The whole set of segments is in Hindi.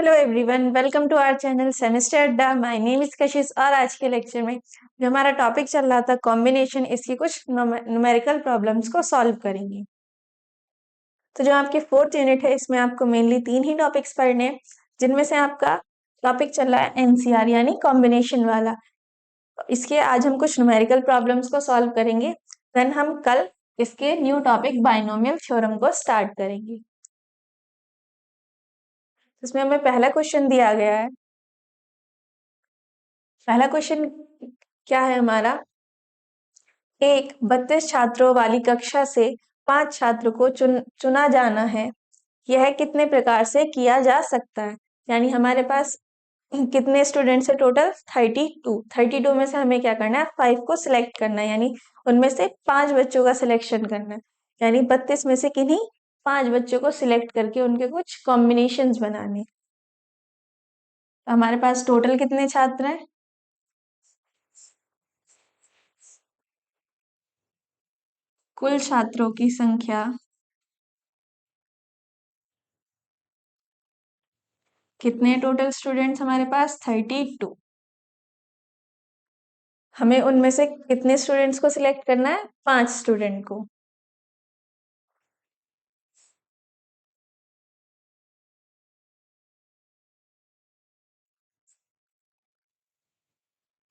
Hello everyone, welcome to our channel Semester Adda. My name is Kashish और आज के लेक्चर में जो हमारा टॉपिक चल रहा था कॉम्बिनेशन, इसकी कुछ न्यूमेरिकल प्रॉब्लम्स को सॉल्व करेंगे। तो जो आपकी फोर्थ यूनिट है इसमें आपको मेनली तीन ही टॉपिक्स पढ़ने हैं, जिनमें से आपका टॉपिक चल रहा है एनसीआर यानी कॉम्बिनेशन वाला। इसके आज हम कुछ न्यूमेरिकल प्रॉब्लम्स को सॉल्व करेंगे, देन हम कल इसके न्यू टॉपिक बाइनोमियल थ्योरम को स्टार्ट करेंगे। इसमें हमें पहला क्वेश्चन दिया गया है। पहला क्वेश्चन क्या है हमारा, एक 32 छात्रों वाली कक्षा से 5 छात्रों को चुना जाना है, यह कितने प्रकार से किया जा सकता है। यानी हमारे पास कितने स्टूडेंट्स है टोटल 32 में से हमें क्या करना है 5 को सिलेक्ट करना है, यानी उनमें से 5 बच्चों का सिलेक्शन करना है। यानी 32 में से किन्हीं 5 बच्चों को सिलेक्ट करके उनके कुछ कॉम्बिनेशंस बनाने। तो हमारे पास टोटल कितने छात्र हैं, कुल छात्रों की संख्या कितने टोटल स्टूडेंट्स हमारे पास 32। हमें उनमें से कितने स्टूडेंट्स को सिलेक्ट करना है, 5 स्टूडेंट को।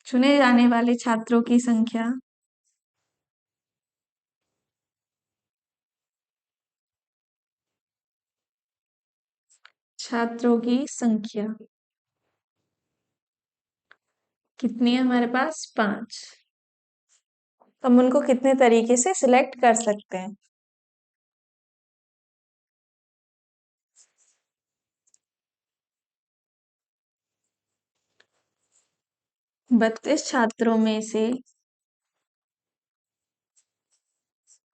चुने जाने वाले छात्रों की संख्या छात्रों की संख्या कितनी है हमारे पास 5। हम उनको कितने तरीके से सिलेक्ट कर सकते हैं। 32 छात्रों में से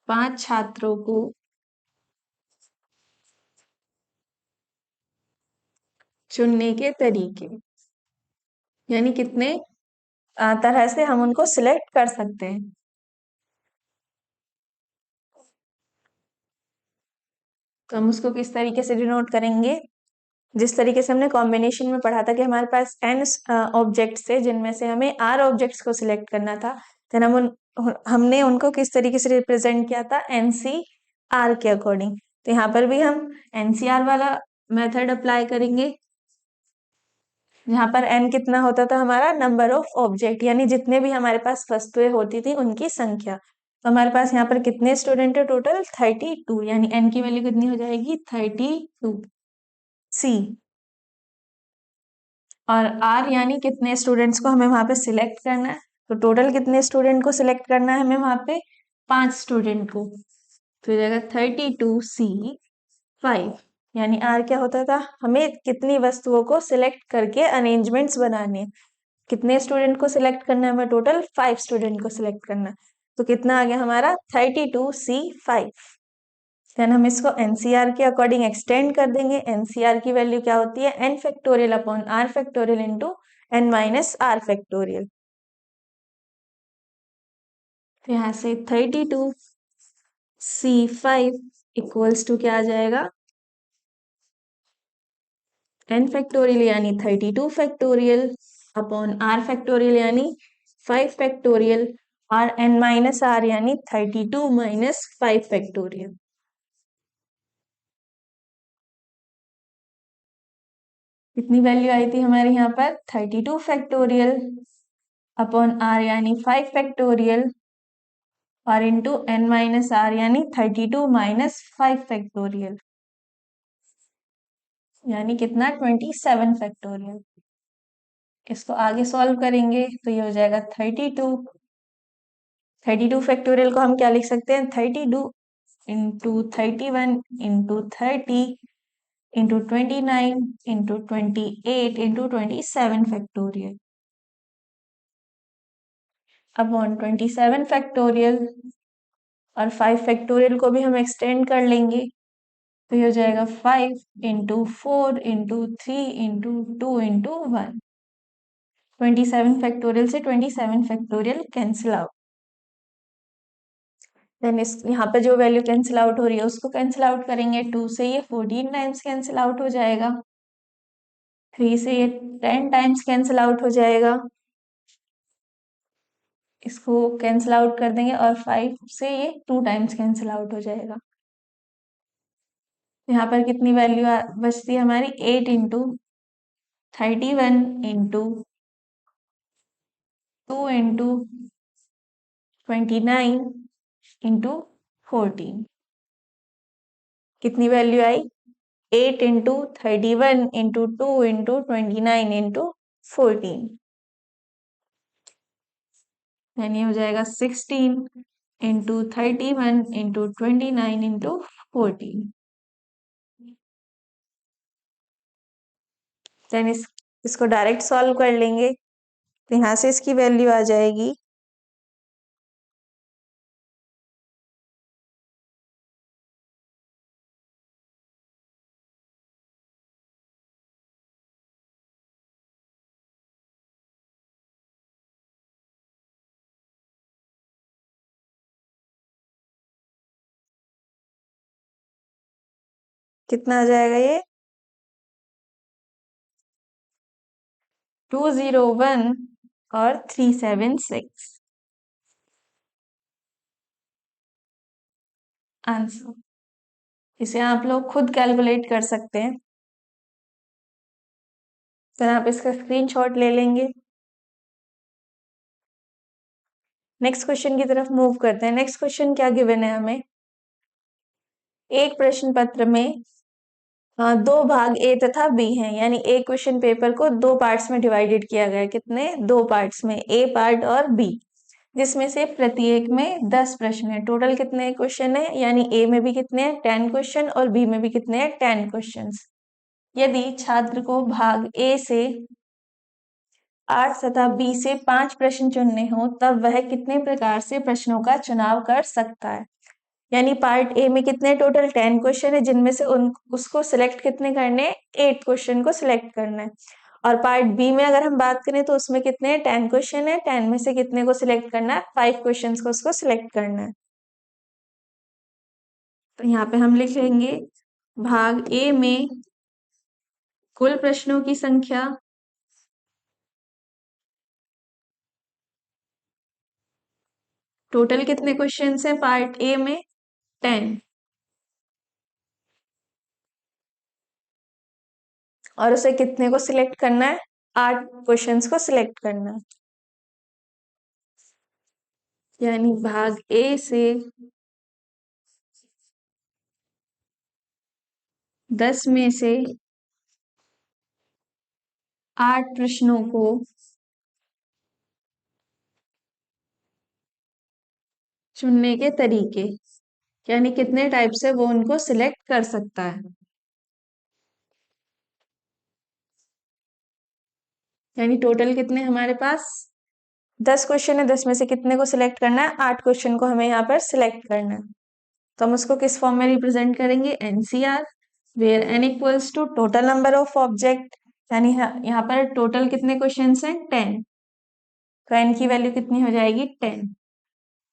5 छात्रों को चुनने के तरीके, यानी कितने तरह से हम उनको सिलेक्ट कर सकते हैं। तो हम उसको किस तरीके से डिनोट करेंगे, जिस तरीके से हमने कॉम्बिनेशन में पढ़ा था कि हमारे पास n ऑब्जेक्ट्स थे जिनमें से हमें r ऑब्जेक्ट्स को सिलेक्ट करना था। देन हमने उनको किस तरीके से रिप्रेजेंट किया था, NCR के अकॉर्डिंग। तो यहाँ पर भी हम NCR वाला मेथड अप्लाई करेंगे, जहाँ पर n कितना होता था हमारा नंबर ऑफ ऑब्जेक्ट, यानी जितने भी हमारे पास वस्तुएं होती थी उनकी संख्या। तो हमारे पास यहाँ पर कितने स्टूडेंट है टोटल 32, यानी n की वैल्यू कितनी हो जाएगी 32 C। और R यानी कितने स्टूडेंट्स को हमें वहां पे सिलेक्ट करना है। तो टोटल कितने स्टूडेंट को सिलेक्ट करना है हमें वहां पे 5 स्टूडेंट को। तो ये जाएगा 32C5। यानी R क्या होता था, हमें कितनी वस्तुओं को सिलेक्ट करके अरेंजमेंट्स बनाने। कितने स्टूडेंट को सिलेक्ट करना है हमें टोटल 5 स्टूडेंट को सिलेक्ट करना है। तो कितना आ गया हमारा 32C5। देन हम इसको एनसीआर के अकॉर्डिंग एक्सटेंड कर देंगे। एनसीआर की वैल्यू क्या होती है, n factorial upon r factorial into n minus r factorial. तो यहाँ से 32C5 इक्वल्स टू क्या आ जाएगा, n फैक्टोरियल यानी 32 फैक्टोरियल अपॉन r फैक्टोरियल यानी 5 फैक्टोरियल और n माइनस r यानी 32 माइनस 5 फैक्टोरियल। कितनी वैल्यू आई थी हमारे यहाँ पर 32 फैक्टोरियल अपॉन r यानी 5 फैक्टोरियल और इंटू n माइनस r यानी 32 माइनस 5 फैक्टोरियल, यानी कितना 27 फैक्टोरियल। इसको आगे सॉल्व करेंगे तो ये हो जाएगा 32 फैक्टोरियल को हम क्या लिख सकते हैं 32 into 31 into 30 into 29 into 28 into 27 factorial upon 27 factorial. और 5 फैक्टोरियल को भी हम एक्सटेंड कर लेंगे तो ये हो जाएगा 5 into 4 into 3 into 2 into 1। 27 factorial से 27 फैक्टोरियल कैंसिल आउट। देन इस यहाँ पे जो वैल्यू कैंसिल आउट हो रही है उसको कैंसिल आउट करेंगे 2 से, ये 14 टाइम्स कैंसिल आउट हो जाएगा। 3 से ये 10 टाइम्स कैंसिल आउट हो जाएगा, इसको कैंसिल आउट कर देंगे, और 5 से ये 2 टाइम्स कैंसिल आउट हो जाएगा। यहाँ पर कितनी वैल्यू बचती है हमारी, 8 इंटू 31 इंटू 2 इंटू 29 इंटू 14। कितनी वैल्यू आई, 8 इंटू 31 इंटू 2 इंटू 29 इंटू 14, यानी हो जाएगा 16 इंटू 31 इंटू 29 इंटू 14। देन इसको डायरेक्ट सॉल्व कर लेंगे, तो यहाँ से इसकी वैल्यू आ जाएगी कितना आ जाएगा ये, 201 और 376 आंसर। इसे आप लोग खुद कैलकुलेट कर सकते हैं, फिर आप इसका स्क्रीनशॉट ले लेंगे। नेक्स्ट क्वेश्चन की तरफ मूव करते हैं। नेक्स्ट क्वेश्चन क्या गिवन है हमें, एक प्रश्न पत्र में दो भाग ए तथा बी हैं, यानी एक क्वेश्चन पेपर को दो पार्ट्स में डिवाइडेड किया गया है। कितने, दो पार्ट्स में, ए पार्ट और बी, जिसमें से प्रत्येक में 10 प्रश्न है। टोटल कितने क्वेश्चन है, यानी ए में भी कितने हैं, 10 क्वेश्चन, और बी में भी कितने हैं, 10 क्वेश्चन। यदि छात्र को भाग ए से 8 तथा बी से 5 प्रश्न चुनने हो, तब वह कितने प्रकार से प्रश्नों का चुनाव कर सकता है। यानी पार्ट ए में कितने टोटल 10 क्वेश्चन है, जिनमें से उसको सिलेक्ट कितने करने हैं, 8 क्वेश्चन को सिलेक्ट करना है। और पार्ट बी में अगर हम बात करें तो उसमें कितने हैं, 10 क्वेश्चन है, 10 में से कितने को सिलेक्ट करना है, 5 क्वेश्चन को उसको सिलेक्ट करना है। तो यहाँ पे हम लिख लेंगे भाग ए में कुल प्रश्नों की संख्या टोटल कितने क्वेश्चन हैं पार्ट ए में, 10, और उसे कितने को सिलेक्ट करना है, 8 क्वेश्चंस को सिलेक्ट करना है। यानी भाग ए से 10 में से 8 प्रश्नों को चुनने के तरीके, यानी कितने टाइप से वो उनको सिलेक्ट कर सकता है। यानी टोटल कितने हमारे पास 10 क्वेश्चन है, 10 में से कितने को सिलेक्ट करना है, 8 क्वेश्चन को हमें यहाँ पर सिलेक्ट करना है। तो हम उसको किस फॉर्म में रिप्रेजेंट करेंगे, NCR, where n equals to total number of object, यानी यहाँ पर टोटल कितने क्वेश्चन हैं, 10, तो एन की वैल्यू कितनी हो जाएगी, 10।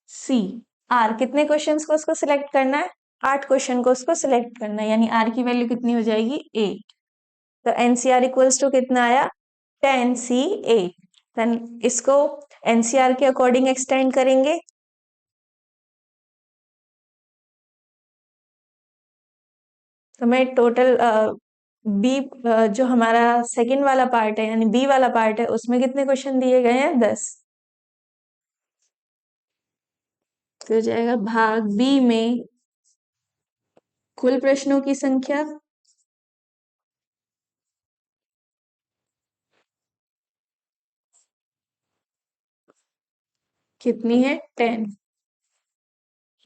सी आर, कितने क्वेश्चंस को उसको सिलेक्ट करना है, 8 क्वेश्चन को उसको सिलेक्ट करना है, यानी आर की वैल्यू कितनी हो जाएगी, 8। तो एनसीआर इक्वल्स टू कितना आया, 10C8। देन इसको एनसीआर के अकॉर्डिंग एक्सटेंड करेंगे, तो मैं टोटल बी, जो हमारा सेकंड वाला पार्ट है यानी बी वाला पार्ट है, उसमें कितने क्वेश्चन दिए गए हैं, 10। तो हो जाएगा भाग बी में कुल प्रश्नों की संख्या कितनी है, 10।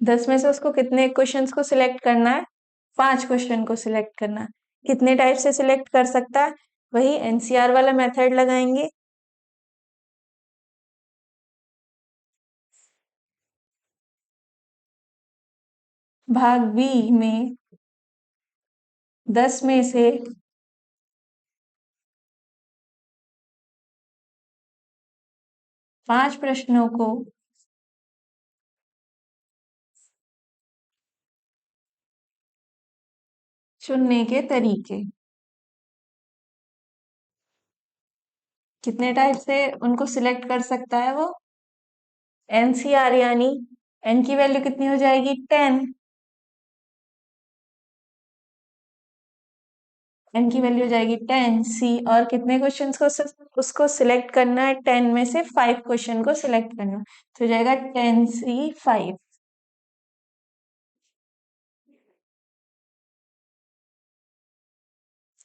10 में से उसको कितने क्वेश्चंस को सिलेक्ट करना है, 5 क्वेश्चन को सिलेक्ट करना है। कितने टाइप से सिलेक्ट कर सकता है, वही एनसीआर वाला मेथड लगाएंगे। भाग बी में 10 में से 5 प्रश्नों को चुनने के तरीके, कितने टाइप से उनको सिलेक्ट कर सकता है वो? एनसीआर यानी एन की वैल्यू कितनी हो जाएगी? 10। एन की वैल्यू हो जाएगी 10 सी। और कितने क्वेश्चंस को उसको सिलेक्ट करना है? 10 में से 5 क्वेश्चन को सिलेक्ट करना है। तो हो जाएगा 10 सी 5।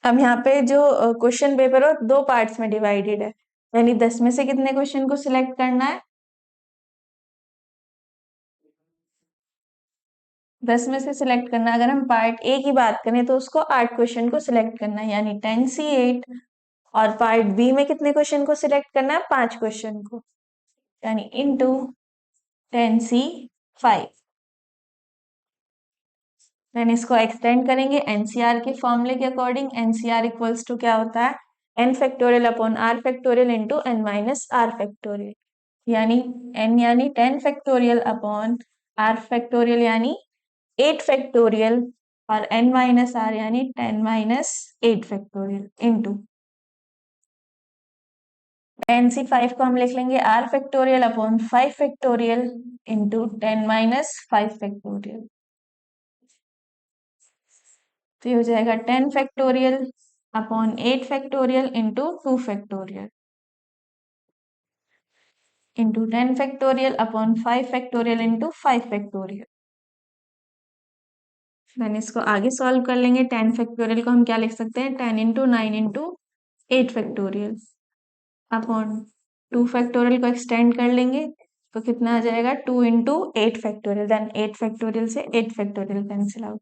अब यहाँ पे जो क्वेश्चन पेपर हो दो पार्ट्स में डिवाइडेड है, यानी 10 में से कितने क्वेश्चन को सिलेक्ट करना है? 10 में से सिलेक्ट करना है। अगर हम पार्ट ए की बात करें तो उसको 8 क्वेश्चन को सिलेक्ट करना है, यानी 10 सी 8। और पार्ट बी में कितने क्वेश्चन को सिलेक्ट करना है? 5 क्वेश्चन को, यानी इनटू 10 सी 5। देन इसको एक्सटेंड करेंगे एनसीआर के फॉर्मूले के अकॉर्डिंग। एनसीआर इक्वल्स टू क्या होता है? N factorial upon r factorial into n minus r factorial, यानी एन यानी 10 फैक्टोरियल अपॉन आर फैक्टोरियल यानी 8 फैक्टोरियल, और एन माइनस आर यानी 10 माइनस 8 फैक्टोरियल इंटू 10 सी 5 को हम लिख लेंगे r factorial upon 5 factorial into 10 minus 5 factorial. तो ये हो जाएगा 10 factorial upon 8 factorial into 2 factorial into 10 factorial upon 5 factorial into 5 factorial. Then इसको आगे सॉल्व कर लेंगे। 10 फैक्टोरियल को हम क्या लिख सकते हैं? 10 into 9 into 8 factorial upon 2 factorial को एक्सटेंड कर लेंगे तो कितना आ जाएगा? 2 इंटू 8 फैक्टोरियल। देन 8 फैक्टोरियल से 8 factorial cancel out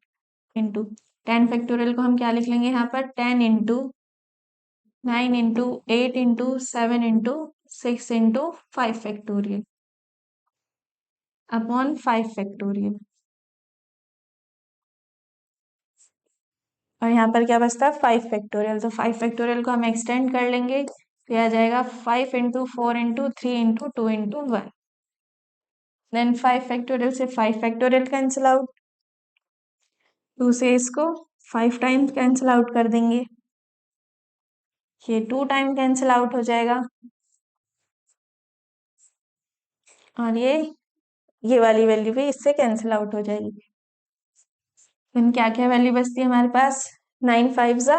into 10 factorial को हम क्या लिख लेंगे यहाँ पर? 10 into 9 into 8 into 7 into 6 into 5 factorial upon 5 factorial. और यहाँ पर क्या बचता है? 5 फैक्टोरियल। तो 5 फैक्टोरियल को हम एक्सटेंड कर लेंगे तो यह आ जाएगा 5 into 4 into 3 into 2 into 1। Then 5 factorial से 5 फैक्टोरियल कैंसिल आउट। 2 से इसको 5 टाइम्स कैंसिल आउट कर देंगे, ये 2 टाइम कैंसिल आउट हो जाएगा। और ये वाली वैल्यू भी इससे कैंसिल आउट हो जाएगी। देन क्या क्या वैल्यू बचती है हमारे पास? 9 5 जा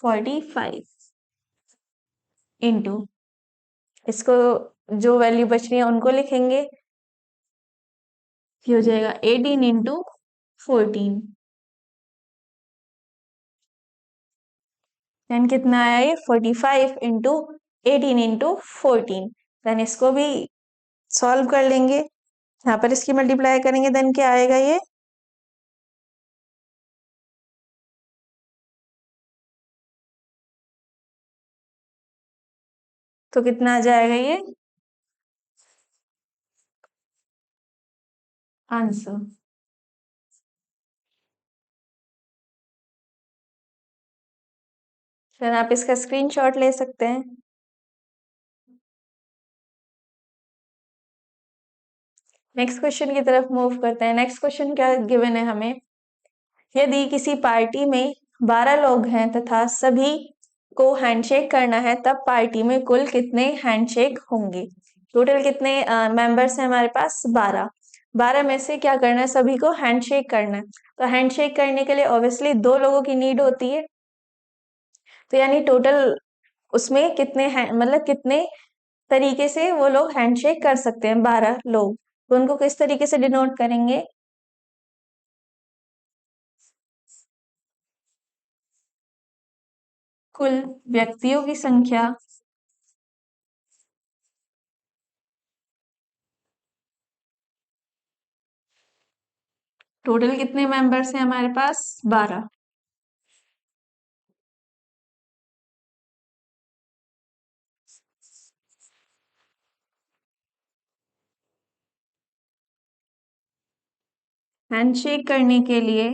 45 इंटू, इसको जो वैल्यू बच रही है उनको लिखेंगे, ये हो जाएगा 18 इंटू 14। देन कितना आया? ये 45 इंटू 18 इंटू 14। देन इसको भी सॉल्व कर लेंगे, यहाँ पर इसकी मल्टीप्लाई करेंगे। देन क्या आएगा? ये तो कितना आ जाएगा ये आंसर? फिर आप इसका स्क्रीनशॉट ले सकते हैं। नेक्स्ट क्वेश्चन की तरफ मूव करते हैं। नेक्स्ट क्वेश्चन क्या गिवन है हमें? यदि किसी पार्टी में 12 लोग हैं तथा सभी को हैंडशेक करना है, तब पार्टी में कुल कितने हैंडशेक होंगे? टोटल कितने मेंबर्स हैं हमारे पास? 12। 12 में से क्या करना है? सभी को हैंडशेक करना है। तो हैंडशेक करने के लिए ऑब्वियसली दो लोगों की नीड होती है, तो यानी टोटल उसमें कितने हैं, मतलब कितने तरीके से वो लोग हैंडशेक कर सकते हैं? 12 लोग। तो उनको किस तरीके से डिनोट करेंगे? कुल व्यक्तियों की संख्या टोटल कितने मेंबर्स हैं हमारे पास? 12। हैंडशेक करने के लिए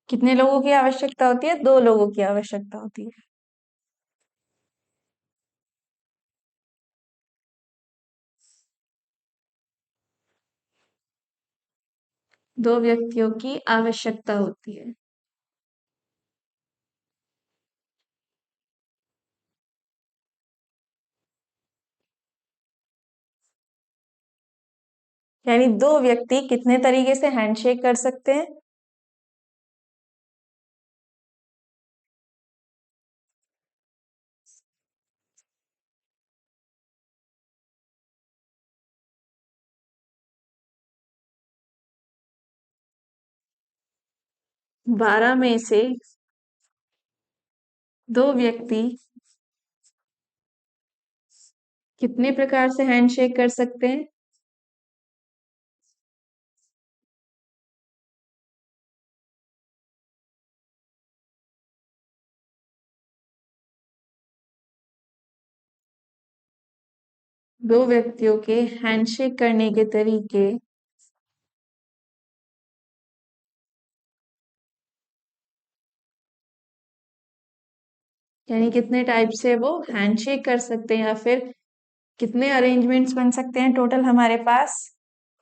कितने लोगों की आवश्यकता होती है? 2 लोगों की आवश्यकता होती है। दो व्यक्तियों की आवश्यकता होती है। यानी दो व्यक्ति कितने तरीके से हैंडशेक कर सकते हैं? बारह में से दो व्यक्ति कितने प्रकार से हैंडशेक कर सकते हैं? दो व्यक्तियों के हैंडशेक करने के तरीके यानी कितने टाइप से वो हैंडशेक कर सकते हैं, या फिर कितने अरेंजमेंट्स बन सकते हैं टोटल हमारे पास।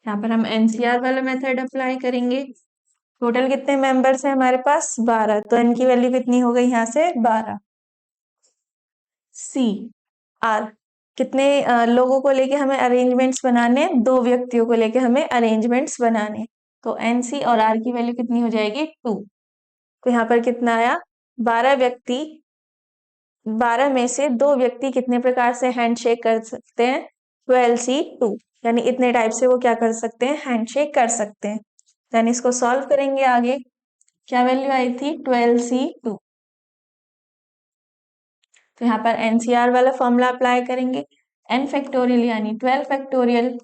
यहाँ पर हम एनसीआर वाला मेथड अप्लाई करेंगे। टोटल कितने मेंबर्स हैं हमारे पास? 12, तो एन की वैल्यू कितनी हो गई यहाँ से? 12। सी आर, कितने लोगों को लेके हमें अरेंजमेंट्स बनाने हैं? दो व्यक्तियों को लेके हमें अरेंजमेंट्स बनाने हैं। तो एन सी और आर की वैल्यू कितनी हो जाएगी? 2। तो यहाँ पर कितना आया? 12 व्यक्ति, 12 में से दो व्यक्ति कितने प्रकार से हैंडशेक कर सकते हैं? 12C2, यानी इतने टाइप से वो क्या कर सकते हैं? हैंडशेक कर सकते हैं। देन इसको सॉल्व करेंगे आगे। क्या वैल्यू आई थी? 12C2। तो यहाँ पर एनसीआर वाला फॉर्मूला अप्लाई करेंगे। एन फैक्टोरियल यानी 12 फैक्टोरियल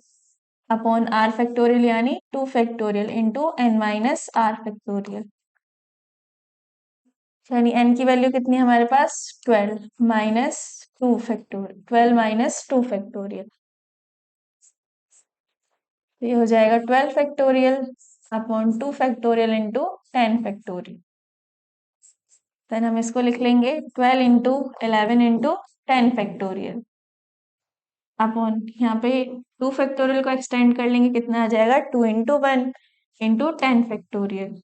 अपॉन आर फैक्टोरियल यानी 2 factorial into n minus r factorial. यानी n की वैल्यू कितनी है हमारे पास? 12 माइनस 2 फैक्टोरियल, 12 माइनस 2 फैक्टोरियल। ये हो जाएगा 12 factorial upon 2 factorial into 10 factorial. Then हम इसको लिख लेंगे 12 इंटू 11 इंटू 10 फैक्टोरियल अपॉन यहाँ पे 2 फैक्टोरियल को एक्सटेंड कर लेंगे, कितना आ जाएगा? 2 into 1 into 10 factorial.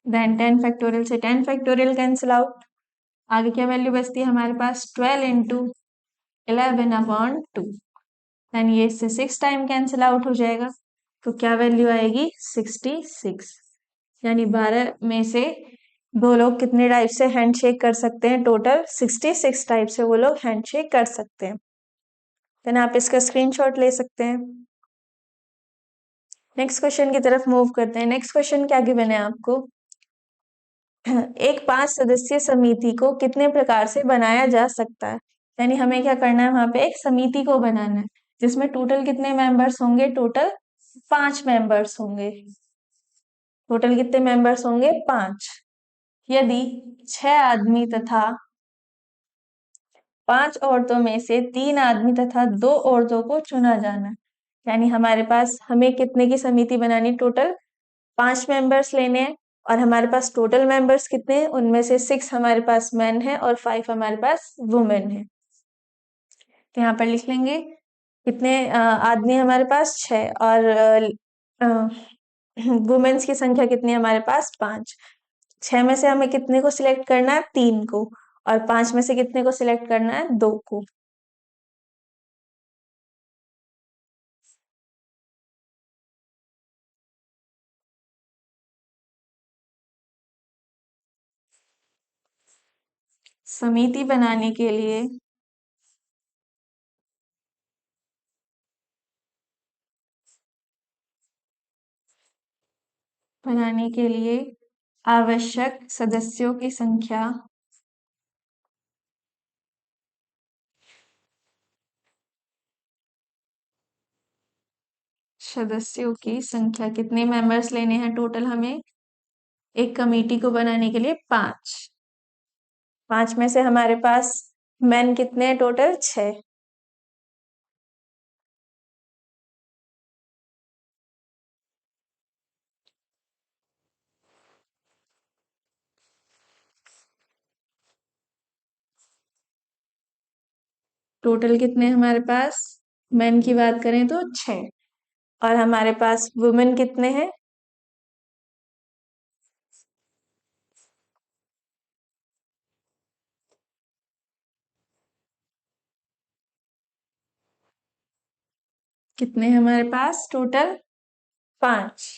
Then 10 factorial से 10 फैक्टोरियल कैंसिल आउट। आगे क्या वैल्यू बचती है हमारे पास? 12 इंटू 11 अपॉन 2। देन ये इससे 6 टाइम कैंसिल आउट हो जाएगा। तो क्या वैल्यू आएगी? 66। यानी 12 में से दो लोग कितने टाइप से हैंडशेक कर सकते हैं? टोटल 66 टाइप से वो लोग हैंडशेक कर सकते हैं। देन आप इसका स्क्रीनशॉट ले सकते हैं। नेक्स्ट क्वेश्चन की तरफ मूव करते हैं। नेक्स्ट क्वेश्चन क्या गिवन है आपको? एक 5 सदस्यीय समिति को कितने प्रकार से बनाया जा सकता है? यानी हमें क्या करना है? वहां पे एक समिति को बनाना है जिसमें टोटल कितने मेंबर्स होंगे? टोटल 5 मेंबर्स होंगे। टोटल कितने मेंबर्स होंगे? 5। यदि 6 आदमी तथा 5 औरतों में से 3 आदमी तथा 2 औरतों को चुना जाना है, यानी हमारे पास हमें कितने की समिति बनानी? टोटल 5 मेंबर्स लेने हैं। और हमारे पास टोटल मेंबर्स कितने हैं? उनमें से 6 हमारे पास मेन है और 5 हमारे पास वुमेन है। तो यहाँ पर लिख लेंगे कितने आदमी हमारे पास? 6, और वुमेन्स की संख्या कितनी है हमारे पास? 5। 6 में से हमें कितने को सिलेक्ट करना है? 3 को। और 5 में से कितने को सिलेक्ट करना है? 2 को। समिति बनाने के लिए आवश्यक सदस्यों की संख्या कितने मेंबर्स लेने हैं टोटल हमें? एक कमेटी को बनाने के लिए 5। 5 में से हमारे पास मेन कितने हैं? टोटल 6। टोटल कितने हमारे पास? मेन की बात करें तो 6। और हमारे पास वुमेन कितने हैं? कितने हमारे पास टोटल? 5।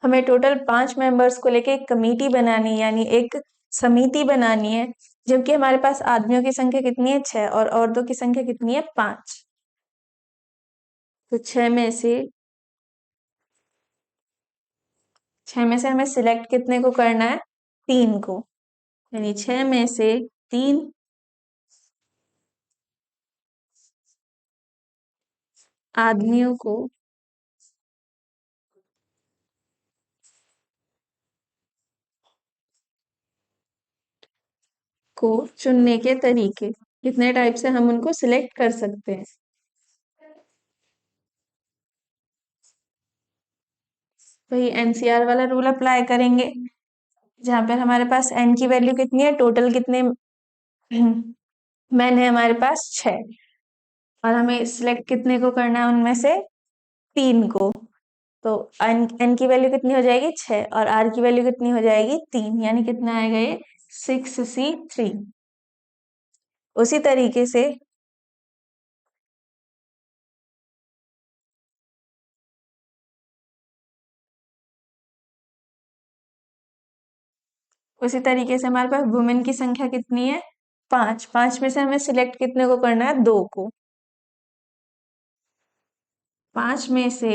हमें टोटल 5 मेंबर्स को लेके एक कमेटी बनानी, यानी एक समिति बनानी है, जबकि हमारे पास आदमियों की संख्या कितनी है? 6, और औरतों की संख्या कितनी है? 5। तो 6 में से हमें सिलेक्ट कितने को करना है? 3 को। यानी 6 में से 3 आदमियों को चुनने के तरीके, कितने टाइप से हम उनको सिलेक्ट कर सकते हैं। वही एनसीआर वाला रूल अप्लाई करेंगे, जहां पर हमारे पास एन की वैल्यू कितनी है? टोटल कितने मैन है हमारे पास? 6, और हमें सिलेक्ट कितने को करना है उनमें से? 3 को। तो एन की वैल्यू कितनी हो जाएगी? 6, और आर की वैल्यू कितनी हो जाएगी? 3, यानी कितना आएगा ये? 6C3। उसी तरीके से हमारे पास वुमेन की संख्या कितनी है? 5। 5 में से हमें सिलेक्ट कितने को करना है? 2 को। 5 में से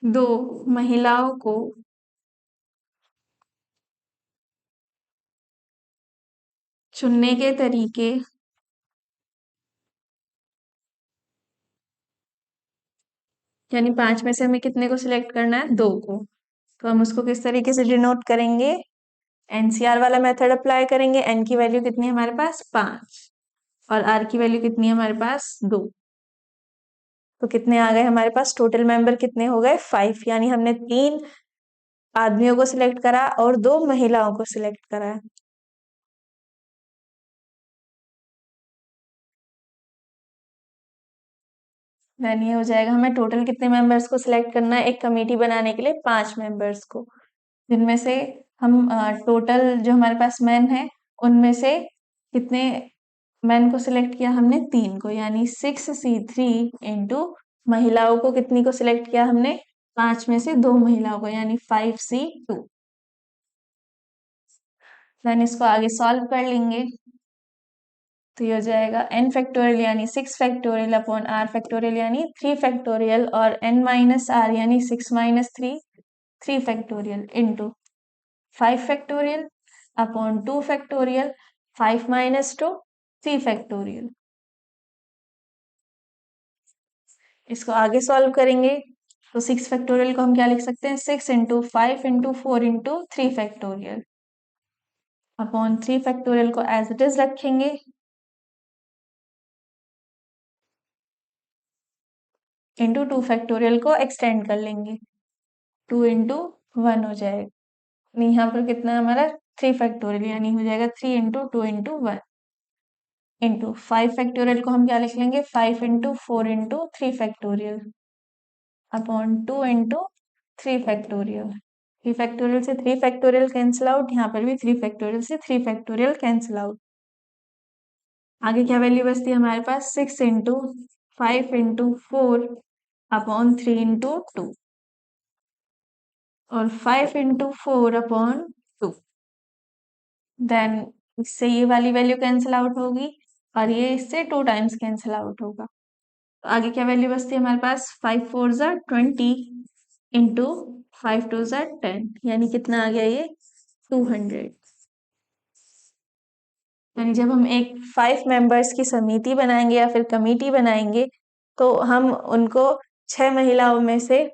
2 महिलाओं को चुनने के तरीके, यानी 5 में से हमें कितने को सिलेक्ट करना है? 2 को। तो हम उसको किस तरीके से डिनोट करेंगे? एनसीआर वाला मेथड अप्लाई करेंगे। एन की वैल्यू कितनी है हमारे पास? 5, और आर की वैल्यू कितनी है हमारे पास? 2। तो कितने आ गए हमारे पास? टोटल मेंबर कितने हो गए? 5, यानी हमने 3 आदमियों को सिलेक्ट करा और 2 महिलाओं को सिलेक्ट करा। देन ये हो जाएगा, हमें टोटल कितने मेंबर्स को सिलेक्ट करना है एक कमेटी बनाने के लिए? 5 मेंबर्स को, जिनमें से हम टोटल जो हमारे पास मैन है उनमें से कितने मैन को सिलेक्ट किया हमने? 3 को, यानी 6C3 इंटू महिलाओं को कितनी को सिलेक्ट किया हमने? 5 में से 2 महिलाओं को, यानी 5C2। देन इसको आगे सॉल्व कर लेंगे, तो ये हो जाएगा n फैक्टोरियल यानी 6 फैक्टोरियल अपॉन r फैक्टोरियल यानी 3 फैक्टोरियल, और n माइनस r यानी 6 minus 3 3 factorial into 5 factorial upon 2 factorial 5 minus 2 3 factorial. इसको आगे सॉल्व करेंगे, तो 6 फैक्टोरियल को हम क्या लिख सकते हैं? 6 into 5 into 4 into 3 factorial upon 3 factorial को एज इट इज रखेंगे, इंटू 2 फैक्टोरियल को एक्सटेंड कर लेंगे, 2 इंटू 1 हो जाएगा। यहाँ पर कितना है हमारा? 3 फैक्टोरियल, यानी हो जाएगा 3 इंटू 2 इंटू 1 इंटू 5 फैक्टोरियल को हम क्या लिख लेंगे? 5 into 4 into 3 factorial upon 2 into 3 factorial. 3 factorial से 3 फैक्टोरियल कैंसिल आउट, यहाँ पर भी 3 फैक्टोरियल से 3 फैक्टोरियल कैंसिल आउट। आगे क्या वैल्यू बचती है हमारे पास? 6 इंटू 5 इंटू 4 अपॉन 3 इंटू 2, और 5 इंटू 4 अपॉन 2। देन इससे ये वाली वैल्यू कैंसिल आउट होगी, और ये इससे 2 टाइम्स कैंसिल आउट होगा। तो आगे क्या वैल्यू बचती है हमारे पास? 5 4 ज़ा 20 इंटू 5 2 ज़ा 10, यानी कितना आ गया ये? 200। यानी जब हम एक 5 मेंबर्स की समिति बनाएंगे या फिर कमेटी बनाएंगे, तो हम उनको 6 महिलाओं में से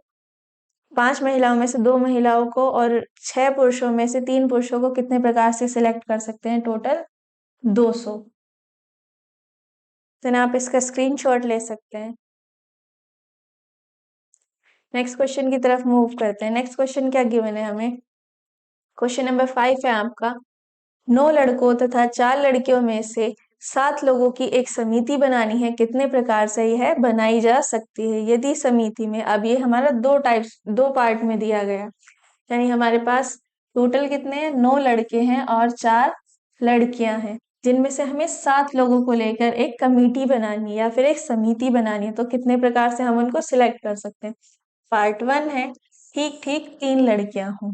5 महिलाओं में से 2 महिलाओं को और 6 पुरुषों में से 3 पुरुषों को कितने प्रकार से सिलेक्ट कर सकते हैं? टोटल 200। देन आप इसका स्क्रीनशॉट ले सकते हैं। नेक्स्ट क्वेश्चन की तरफ मूव करते हैं। नेक्स्ट क्वेश्चन क्या गिवन है हमें? क्वेश्चन नंबर 5 है आपका, 9 लड़कों तथा 4 लड़कियों में से 7 लोगों की एक समिति बनानी है, कितने प्रकार से यह बनाई जा सकती है? यदि समिति में, अब ये हमारा दो पार्ट में दिया गया, यानी हमारे पास टोटल कितने हैं? 9 लड़के हैं और 4 लड़कियां हैं, जिनमें से हमें 7 लोगों को लेकर एक कमेटी बनानी है या फिर एक समिति बनानी है। तो कितने प्रकार से हम उनको सिलेक्ट कर सकते हैं? पार्ट 1 है ठीक ठीक 3 लड़कियां हों,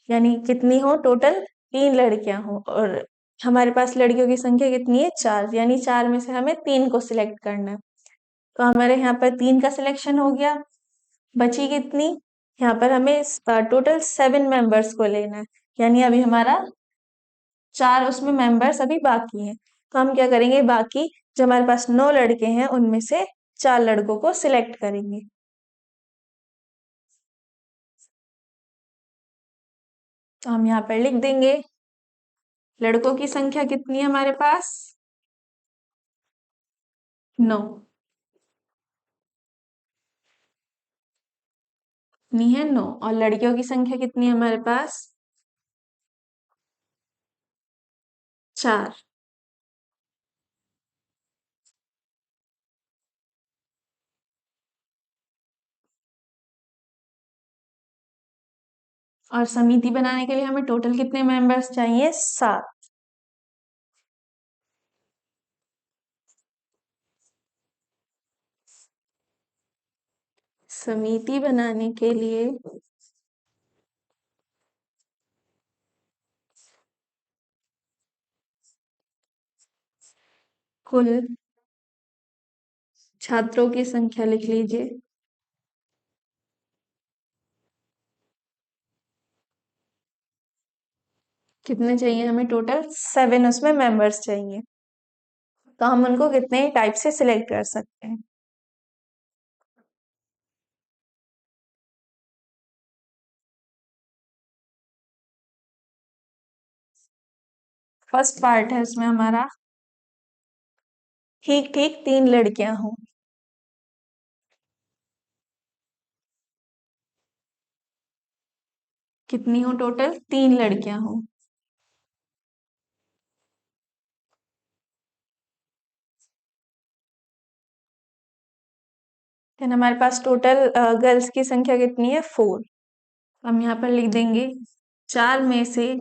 यानी कितनी हो? टोटल 3 लड़कियां हो, और हमारे पास लड़कियों की संख्या कितनी है? 4, यानी 4 में से हमें 3 को सिलेक्ट करना है। तो हमारे यहाँ पर 3 का सिलेक्शन हो गया। बची कितनी? यहाँ पर हमें टोटल 7 मेंबर्स को लेना है, यानी अभी हमारा 4 उसमें मेंबर्स अभी बाकी हैं। तो हम क्या करेंगे? बाकी जो हमारे पास 9 लड़के हैं उनमें से 4 लड़कों को सिलेक्ट करेंगे। तो हम यहाँ पर लिख देंगे लड़कों की संख्या कितनी है हमारे पास? 9। कितनी है? 9। और लड़कियों की संख्या कितनी है हमारे पास? 4। और समिति बनाने के लिए हमें टोटल कितने मेंबर्स चाहिए? 7। समिति बनाने के लिए कुल छात्रों की संख्या लिख लीजिए। कितने चाहिए हमें? टोटल 7 उसमें मेंबर्स चाहिए। तो हम उनको कितने टाइप से सिलेक्ट कर सकते हैं? फर्स्ट पार्ट है उसमें हमारा ठीक ठीक 3 लड़कियां हों। कितनी हो? टोटल 3 लड़कियां हों। देन हमारे पास टोटल गर्ल्स की संख्या कितनी है? 4। हम यहाँ पर लिख देंगे 4 में से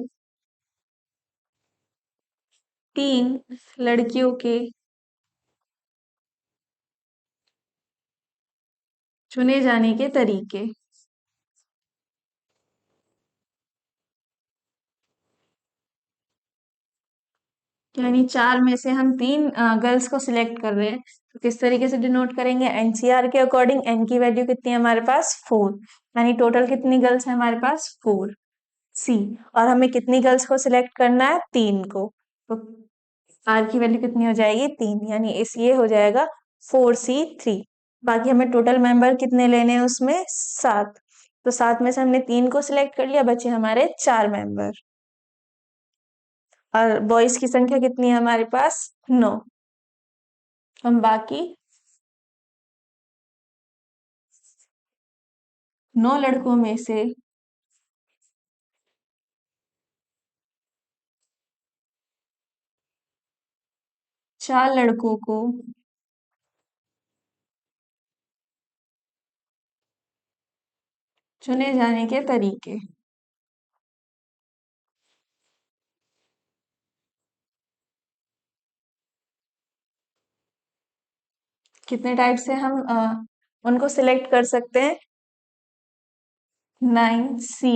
3 लड़कियों के चुने जाने के तरीके। यानी 4 में से हम 3 गर्ल्स को सिलेक्ट कर रहे हैं, तो किस तरीके से डिनोट करेंगे? एनसीआर के अकॉर्डिंग एन की वैल्यू कितनी है हमारे पास? 4, यानी टोटल कितनी गर्ल्स है हमारे पास? 4 सी। और हमें कितनी गर्ल्स को सिलेक्ट करना है? 3 को। तो आर की वैल्यू कितनी हो जाएगी? 3, यानी इस ये हो जाएगा 4C3। बाकी हमें टोटल मेंबर कितने लेने हैं उसमें? 7। तो 7 में से हमने 3 को सिलेक्ट कर लिया, बचे हमारे 4 मेंबर। और बॉयज की संख्या कितनी है हमारे पास? 9। हम बाकी 9 लड़कों में से 4 लड़कों को चुने जाने के तरीके। कितने टाइप से हम उनको सिलेक्ट कर सकते हैं? 9C।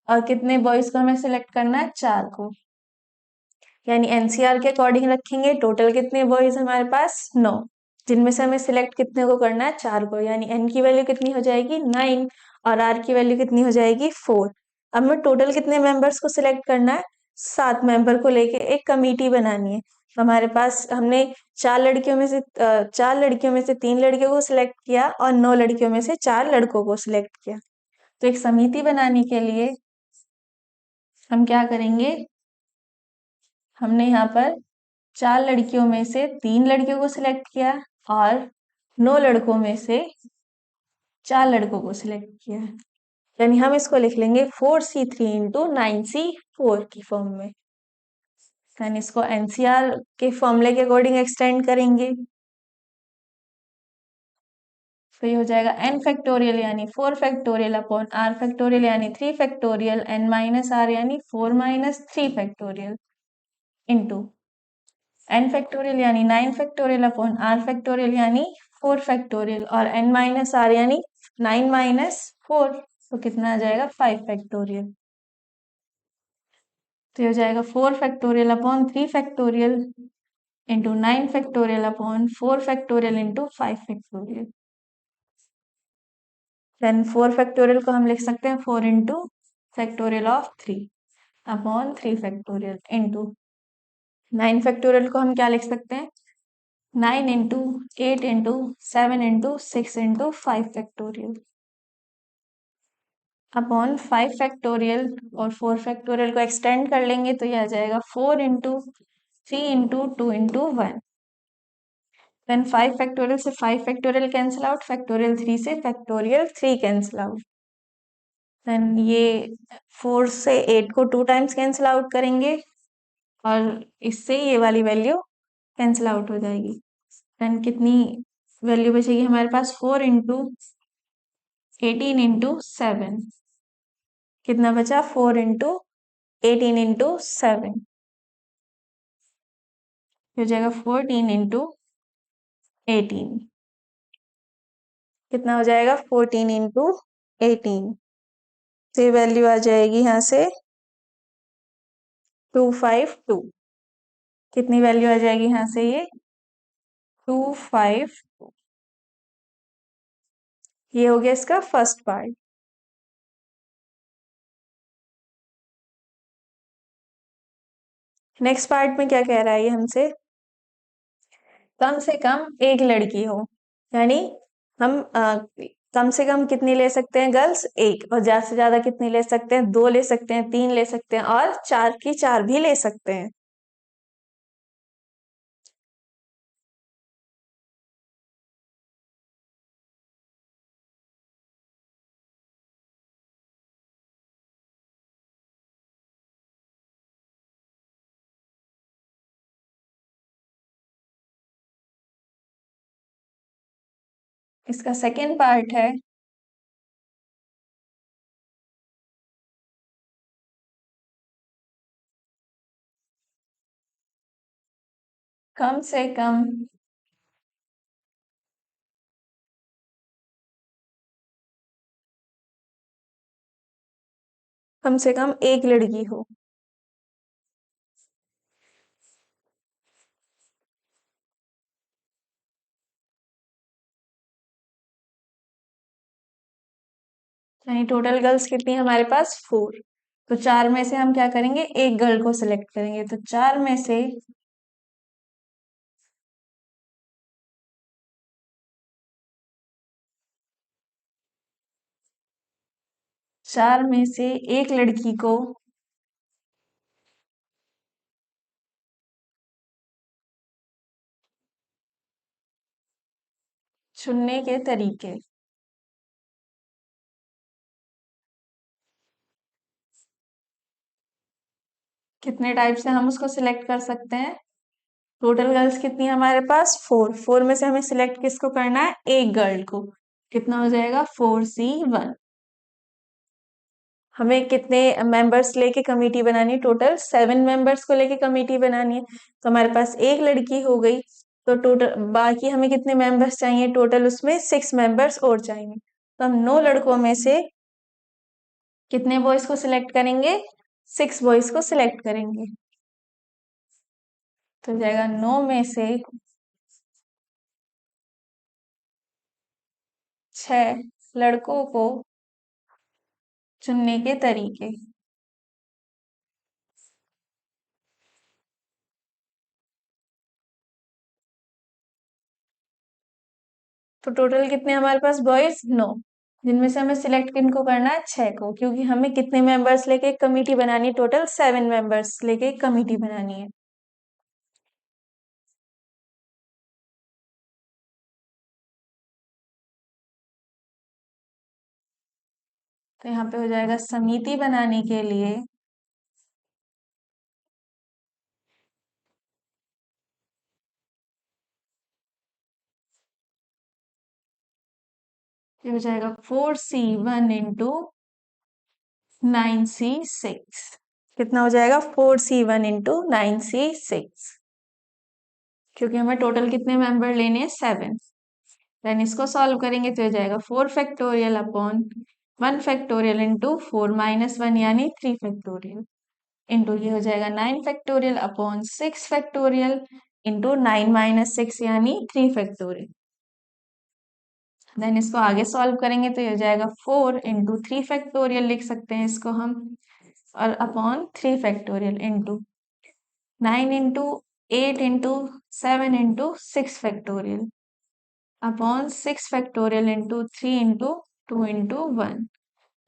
और कितने बॉयज को हमें सिलेक्ट करना है? 4 को। यानी एनसीआर के अकॉर्डिंग रखेंगे, टोटल कितने बॉयज हमारे पास? 9, जिनमें से हमें सिलेक्ट कितने को करना है? 4 को। यानी एन की वैल्यू कितनी हो जाएगी? 9। और आर की वैल्यू कितनी हो जाएगी? 4। अब हमें टोटल कितने मेंबर्स को सिलेक्ट करना है? 7 मेंबर को लेके एक कमेटी बनानी है। तो हमारे पास हमने 4 लड़कियों में से 3 लड़कियों को सिलेक्ट किया और 9 लड़कियों में से 4 लड़कों को सिलेक्ट किया। तो एक समिति बनाने के लिए हम क्या करेंगे? हमने यहाँ पर 4 लड़कियों में से 3 लड़कियों को सिलेक्ट किया और 9 लड़कों में से 4 लड़कों को सिलेक्ट किया है। यानी हम इसको लिख लेंगे 4C3 इंटू 9C4 की फॉर्म में। देन इसको एनसीआर के फॉर्मूले के अकॉर्डिंग एक्सटेंड करेंगे, तो ये हो जाएगा n फैक्टोरियल यानी 4 फैक्टोरियल अपॉन r फैक्टोरियल यानी 3 फैक्टोरियल n माइनस r यानी 4 minus 3 factorial into n factorial यानी 9 फैक्टोरियल अपॉन r फैक्टोरियल यानी 4 फैक्टोरियल और n माइनस r यानी 9 माइनस 4, तो कितना आ जाएगा 5 फैक्टोरियल। तो ये हो जाएगा 4 factorial upon 3 factorial into 9 factorial upon 4 factorial into 5 factorial. Then 4 factorial को हम लिख सकते हैं 4 into factorial of 3 upon 3 factorial into 9 factorial को हम क्या लिख सकते हैं 9 into 8 into 7 into 6 into 5 factorial upon 5 factorial और 4 फैक्टोरियल को एक्सटेंड कर लेंगे तो यह आ जाएगा 4 into 3 into 2 into 1। Then 5 factorial से 5 फैक्टोरियल कैंसिल आउट, फैक्टोरियल 3 से फैक्टोरियल 3 कैंसिल आउट। देन ये 4 से 8 को 2 टाइम्स कैंसिल आउट करेंगे और इससे ये वाली वैल्यू कैंसिल आउट हो जाएगी। देन कितनी वैल्यू बचेगी हमारे पास 4 इंटू 18 इंटू 7, कितना बचा 4 इंटू 18 इंटू 7, हो जाएगा 14 इंटू 18, कितना हो जाएगा 14 इंटू 18, तो ये वैल्यू आ जाएगी यहाँ से 252। कितनी वैल्यू आ जाएगी यहाँ से ये 252। ये हो गया इसका फर्स्ट पार्ट। नेक्स्ट पार्ट में क्या कह रहा है ये हमसे, कम से कम एक लड़की हो, यानी हम कम से कम कितनी ले सकते हैं गर्ल्स एक, और ज्यादा से ज्यादा कितनी ले सकते हैं 2 ले सकते हैं, 3 ले सकते हैं और 4 की 4 भी ले सकते हैं। इसका सेकेंड पार्ट है कम से कम एक लड़की हो। यानी टोटल गर्ल्स कितनी है हमारे पास 4, तो 4 में से हम क्या करेंगे एक गर्ल को सिलेक्ट करेंगे, तो 4 में से एक लड़की को चुनने के तरीके, कितने टाइप से हम उसको सिलेक्ट कर सकते हैं। टोटल गर्ल्स कितनी है हमारे पास 4, 4 में से हमें सिलेक्ट किसको करना है एक गर्ल को, कितना हो जाएगा 4C1। हमें कितने मेंबर्स लेके कमेटी बनानी है, टोटल 7 मेंबर्स को लेके कमेटी बनानी है, तो हमारे पास एक लड़की हो गई, तो टोटल बाकी हमें कितने मेंबर्स चाहिए टोटल, उसमें 6 मेंबर्स और चाहिए, तो हम 9 लड़कों में से कितने बॉयज को सिलेक्ट करेंगे 6 बॉयज को सिलेक्ट करेंगे, तो हो जाएगा 9 में से 6 लड़कों को चुनने के तरीके, तो टोटल कितने हमारे पास बॉयज 9, जिनमें से हमें सिलेक्ट किनको करना है 6 को, क्योंकि हमें कितने मेंबर्स लेके एक कमेटी बनानी है टोटल 7 मेंबर्स लेके एक कमेटी बनानी है। तो यहाँ पे हो जाएगा समिति बनाने के लिए ये हो जाएगा 4c1 इंटू 9c6। कितना हो जाएगा 4c1 इंटू 9c6, क्योंकि हमें टोटल कितने मेंबर लेने हैं 7। देन इसको सॉल्व करेंगे तो हो जाएगा 4 फैक्टोरियल अपॉन 1 फैक्टोरियल इंटू 4 - 1 यानी 3 फैक्टोरियल, इंटू ये हो जाएगा 9 फैक्टोरियल अपॉन 6 फैक्टोरियल इंटू 9 - 6 यानी 3 फैक्टोरियल। देन इसको आगे सॉल्व करेंगे तो ये हो जाएगा 4 इंटू 3 फैक्टोरियल लिख सकते हैं इसको हम, और upon 3 factorial into 9 into 8 into 7 into 6 factorial upon 6 factorial into 3 into 2 into 1।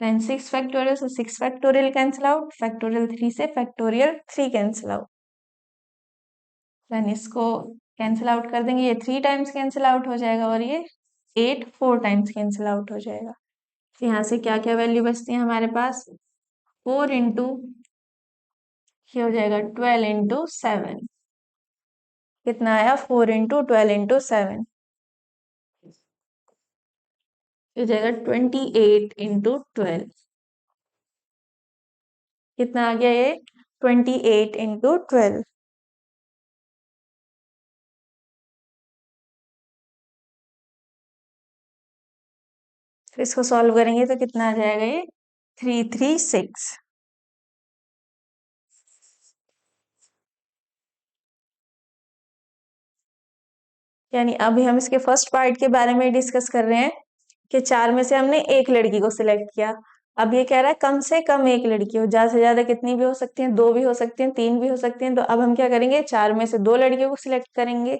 Then 6 factorial से 6 फैक्टोरियल कैंसिल आउट, फैक्टोरियल 3 से फैक्टोरियल 3 कैंसिल आउट। देन इसको कैंसिल आउट कर देंगे, ये 3 टाइम्स कैंसिल आउट हो जाएगा और ये 8 4 टाइम्स कैंसिल आउट हो जाएगा। तो यहाँ से क्या क्या वैल्यू बचती है हमारे पास, 4 इंटू ये हो जाएगा 12 इंटू 7। कितना आया 4 इंटू 12 इंटू 7, हो जाएगा 28 इंटू 12। कितना आ गया ये 28 इंटू 12। फिर इसको सॉल्व करेंगे तो कितना आ जाएगा ये 336। यानी अभी हम इसके फर्स्ट पार्ट के बारे में डिस्कस कर रहे हैं कि 4 में से हमने एक लड़की को सिलेक्ट किया। अब ये कह रहा है कम से कम एक लड़की हो, ज्यादा से ज्यादा कितनी भी हो सकती हैं, 2 भी हो सकती हैं, 3 भी हो सकती हैं। तो अब हम क्या करेंगे, 4 में से 2 लड़कियों को सिलेक्ट करेंगे।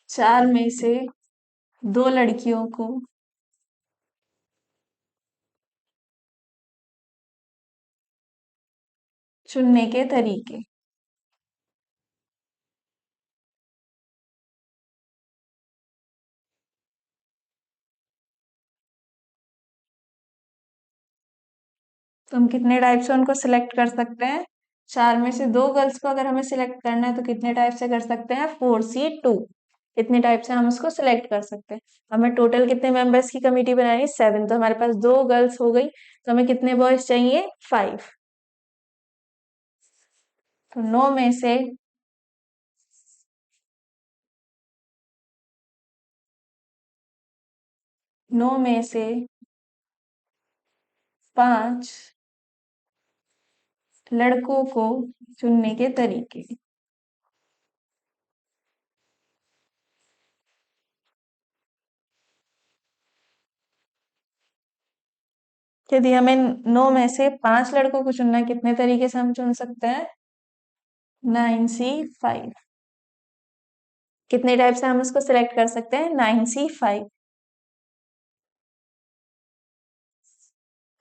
चार में से 2 लड़कियों को चुनने के तरीके। तो हम कितने टाइप से उनको सिलेक्ट कर सकते हैं, 4 में से 2 गर्ल्स को अगर हमें सिलेक्ट करना है तो कितने टाइप से कर सकते हैं, 4C2। इतने टाइप से हम उसको सिलेक्ट कर सकते हैं। हमें टोटल कितने मेंबर्स की कमिटी बनानी है, 7। तो हमारे पास 2 गर्ल्स हो गई, तो हमें कितने बॉयज चाहिए, 5। तो 9 में से 9 में से 5 लड़कों को चुनने के तरीके। यदि हमें 9 में से 5 लड़कों को चुनना है, कितने तरीके से हम चुन सकते हैं, 9C5। कितने टाइप से हम इसको सिलेक्ट कर सकते हैं, 9C5।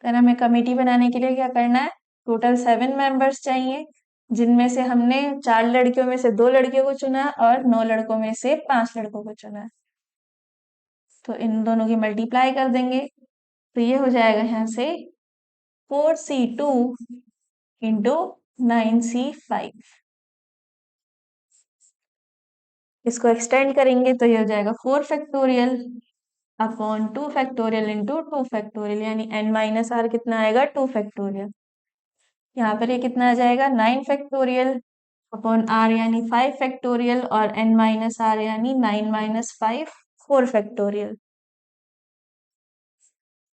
फिर हमें कमेटी बनाने के लिए क्या करना है, टोटल 7 मेंबर्स चाहिए, जिनमें से हमने 4 लड़कियों में से 2 लड़कियों को चुना और 9 लड़कों में से 5 लड़कों को चुना है। तो इन दोनों की मल्टीप्लाई कर देंगे तो ये हो जाएगा यहाँ से 4C2 इंटू 9C5। इसको एक्सटेंड करेंगे तो ये हो जाएगा 4 factorial upon 2 factorial into 2 factorial, यानी n - r कितना आएगा, 2 फैक्टोरियल। यहाँ पर ये कितना आ जाएगा, 9 फैक्टोरियल अपॉन r यानी 5 फैक्टोरियल, और n - r यानी 9 - 5 4 फैक्टोरियल।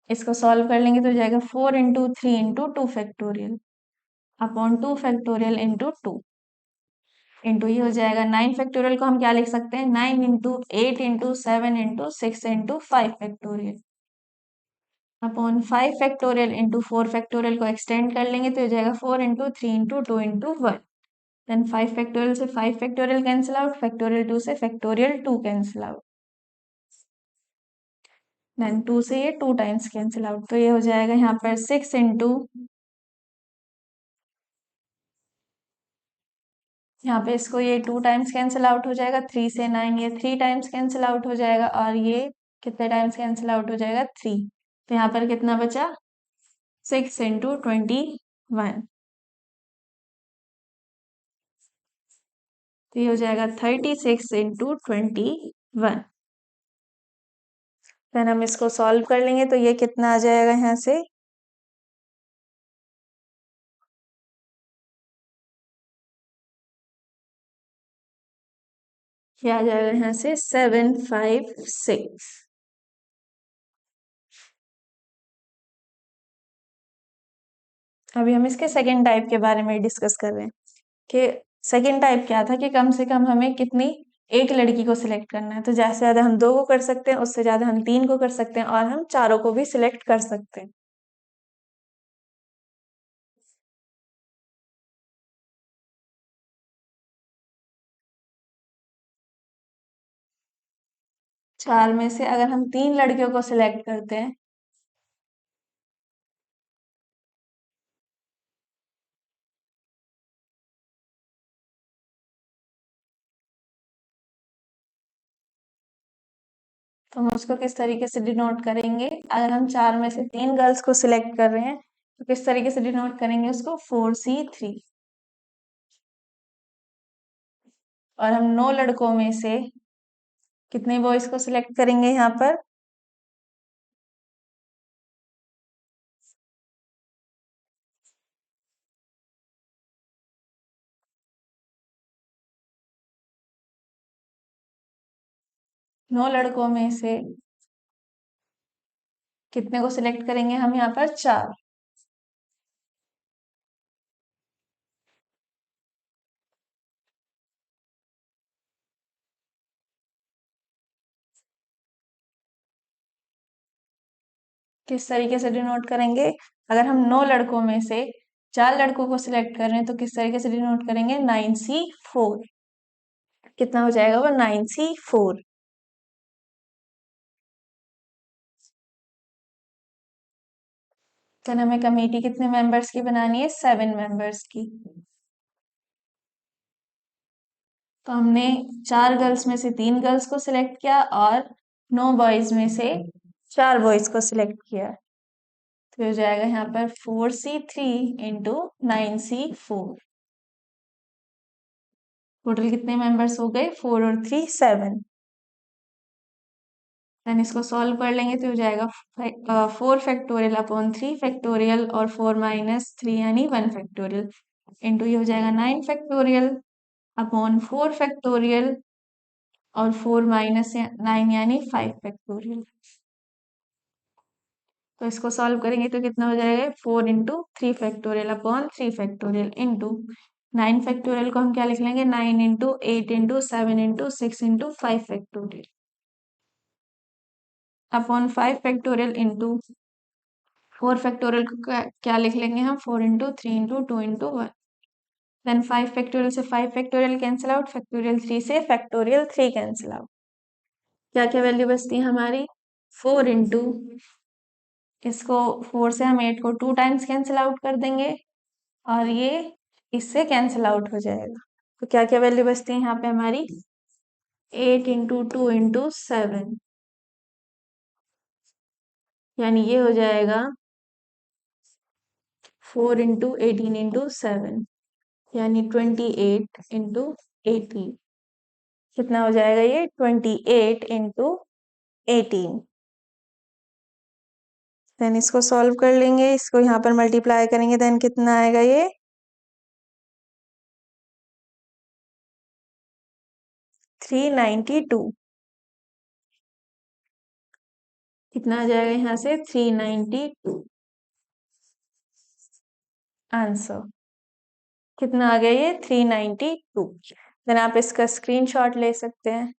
इसको सॉल्व कर लेंगे तो हो जाएगा 4 into 3 into 2 factorial upon 2 factorial into 2, into ये हो जाएगा 9 फैक्टोरियल को हम क्या लिख सकते हैं, 9 into 8 into 7 into 6 into 5 factorial upon 5 factorial into 4 factorial को एक्सटेंड कर लेंगे तो हो जाएगा 4 into 3 into 2 into 1। Then 5 factorial से 5 फैक्टोरियल कैंसिल आउट, फैक्टोरियल 2 से फैक्टोरियल 2 कैंसिल आउट, देन 2 से ये 2 टाइम्स कैंसिल आउट। तो ये हो जाएगा यहाँ पर 6 इंटू, यहाँ पे इसको ये 2 टाइम्स कैंसिल आउट हो जाएगा, 3 से 9 ये 3 टाइम्स कैंसिल आउट हो जाएगा, और ये कितने टाइम्स कैंसिल आउट हो जाएगा, 3। तो यहाँ पर कितना बचा, 6 इंटू 21, तो ये हो जाएगा 36 इंटू 21। फिर हम इसको सॉल्व कर लेंगे तो ये कितना आ जाएगा यहाँ से, ये आ जाएगा यहाँ से 756। अभी हम इसके सेकेंड टाइप के बारे में डिस्कस कर रहे हैं कि सेकेंड टाइप क्या था कि कम से कम हमें कितनी, एक लड़की को सिलेक्ट करना है, तो ज्यादा से ज्यादा हम दो को कर सकते हैं, उससे ज्यादा हम तीन को कर सकते हैं, और हम चारों को भी सिलेक्ट कर सकते हैं। चार में से अगर हम तीन लड़कियों को सिलेक्ट करते हैं, तो हम उसको किस तरीके से डिनोट करेंगे, अगर हम चार में से तीन गर्ल्स को सिलेक्ट कर रहे हैं तो किस तरीके से डिनोट करेंगे उसको, 4C3। और हम नौ लड़कों में से कितने बॉयज को सिलेक्ट करेंगे यहाँ पर, नौ लड़कों में से कितने को सिलेक्ट करेंगे हम यहाँ पर, चार। किस तरीके से डिनोट करेंगे, अगर हम नौ लड़कों में से चार लड़कों को सिलेक्ट कर रहे हैं तो किस तरीके से डिनोट करेंगे, 9C4। कितना हो जाएगा वो, 9C4। फिर हमें कमेटी कितने मेंबर्स की बनानी है, 7 मेंबर्स की। तो हमने चार गर्ल्स में से तीन गर्ल्स को सिलेक्ट किया और नौ बॉयज में से चार बॉयज को सिलेक्ट किया, तो हो जाएगा यहाँ पर 4C3 इंटू 9C4। टोटल कितने मेंबर्स हो गए, 4 और 3 7। देन इसको सॉल्व कर लेंगे तो हो जाएगा 4 फैक्टोरियल अपॉन 3 फैक्टोरियल और 4 - 3 यानी 1 फैक्टोरियल, इंटू ये हो जाएगा 9 फैक्टोरियल अपॉन 4 फैक्टोरियल और 4 - 9 यानी 5 फैक्टोरियल। तो इसको सॉल्व करेंगे तो कितना हो जाएगा, 4 into 3 factorial upon 3 factorial into 9 factorial को हम क्या लिख लेंगे, 9 into 8 into 7 into 6 into 5 factorial upon 5 factorial into 4 factorial को क्या लिख लेंगे हम, 4 into 3 into 2 into 1। Then 5 factorial से 5 फैक्टोरियल कैंसिल आउट, फैक्टोरियल 3 से फैक्टोरियल 3 कैंसिल आउट। क्या क्या वैल्यू बचती है हमारी, 4 इंटू, इसको 4 से हम 8 को 2 टाइम्स कैंसिल आउट कर देंगे और ये इससे कैंसिल आउट हो जाएगा। तो क्या क्या वैल्यू बचती है यहाँ पे हमारी, 8 इंटू 2 इंटू 7, यानी ये हो जाएगा 4 इंटू 18 इंटू 7, यानी 28 इंटू 18। कितना हो जाएगा ये, 28 इंटू 18। देन इसको सॉल्व कर लेंगे, इसको यहाँ पर मल्टीप्लाई करेंगे, देन कितना आएगा ये, 392। कितना आ जाएगा यहाँ से, 392 आंसर। कितना आ गया ये, 392। देन आप इसका स्क्रीनशॉट ले सकते हैं।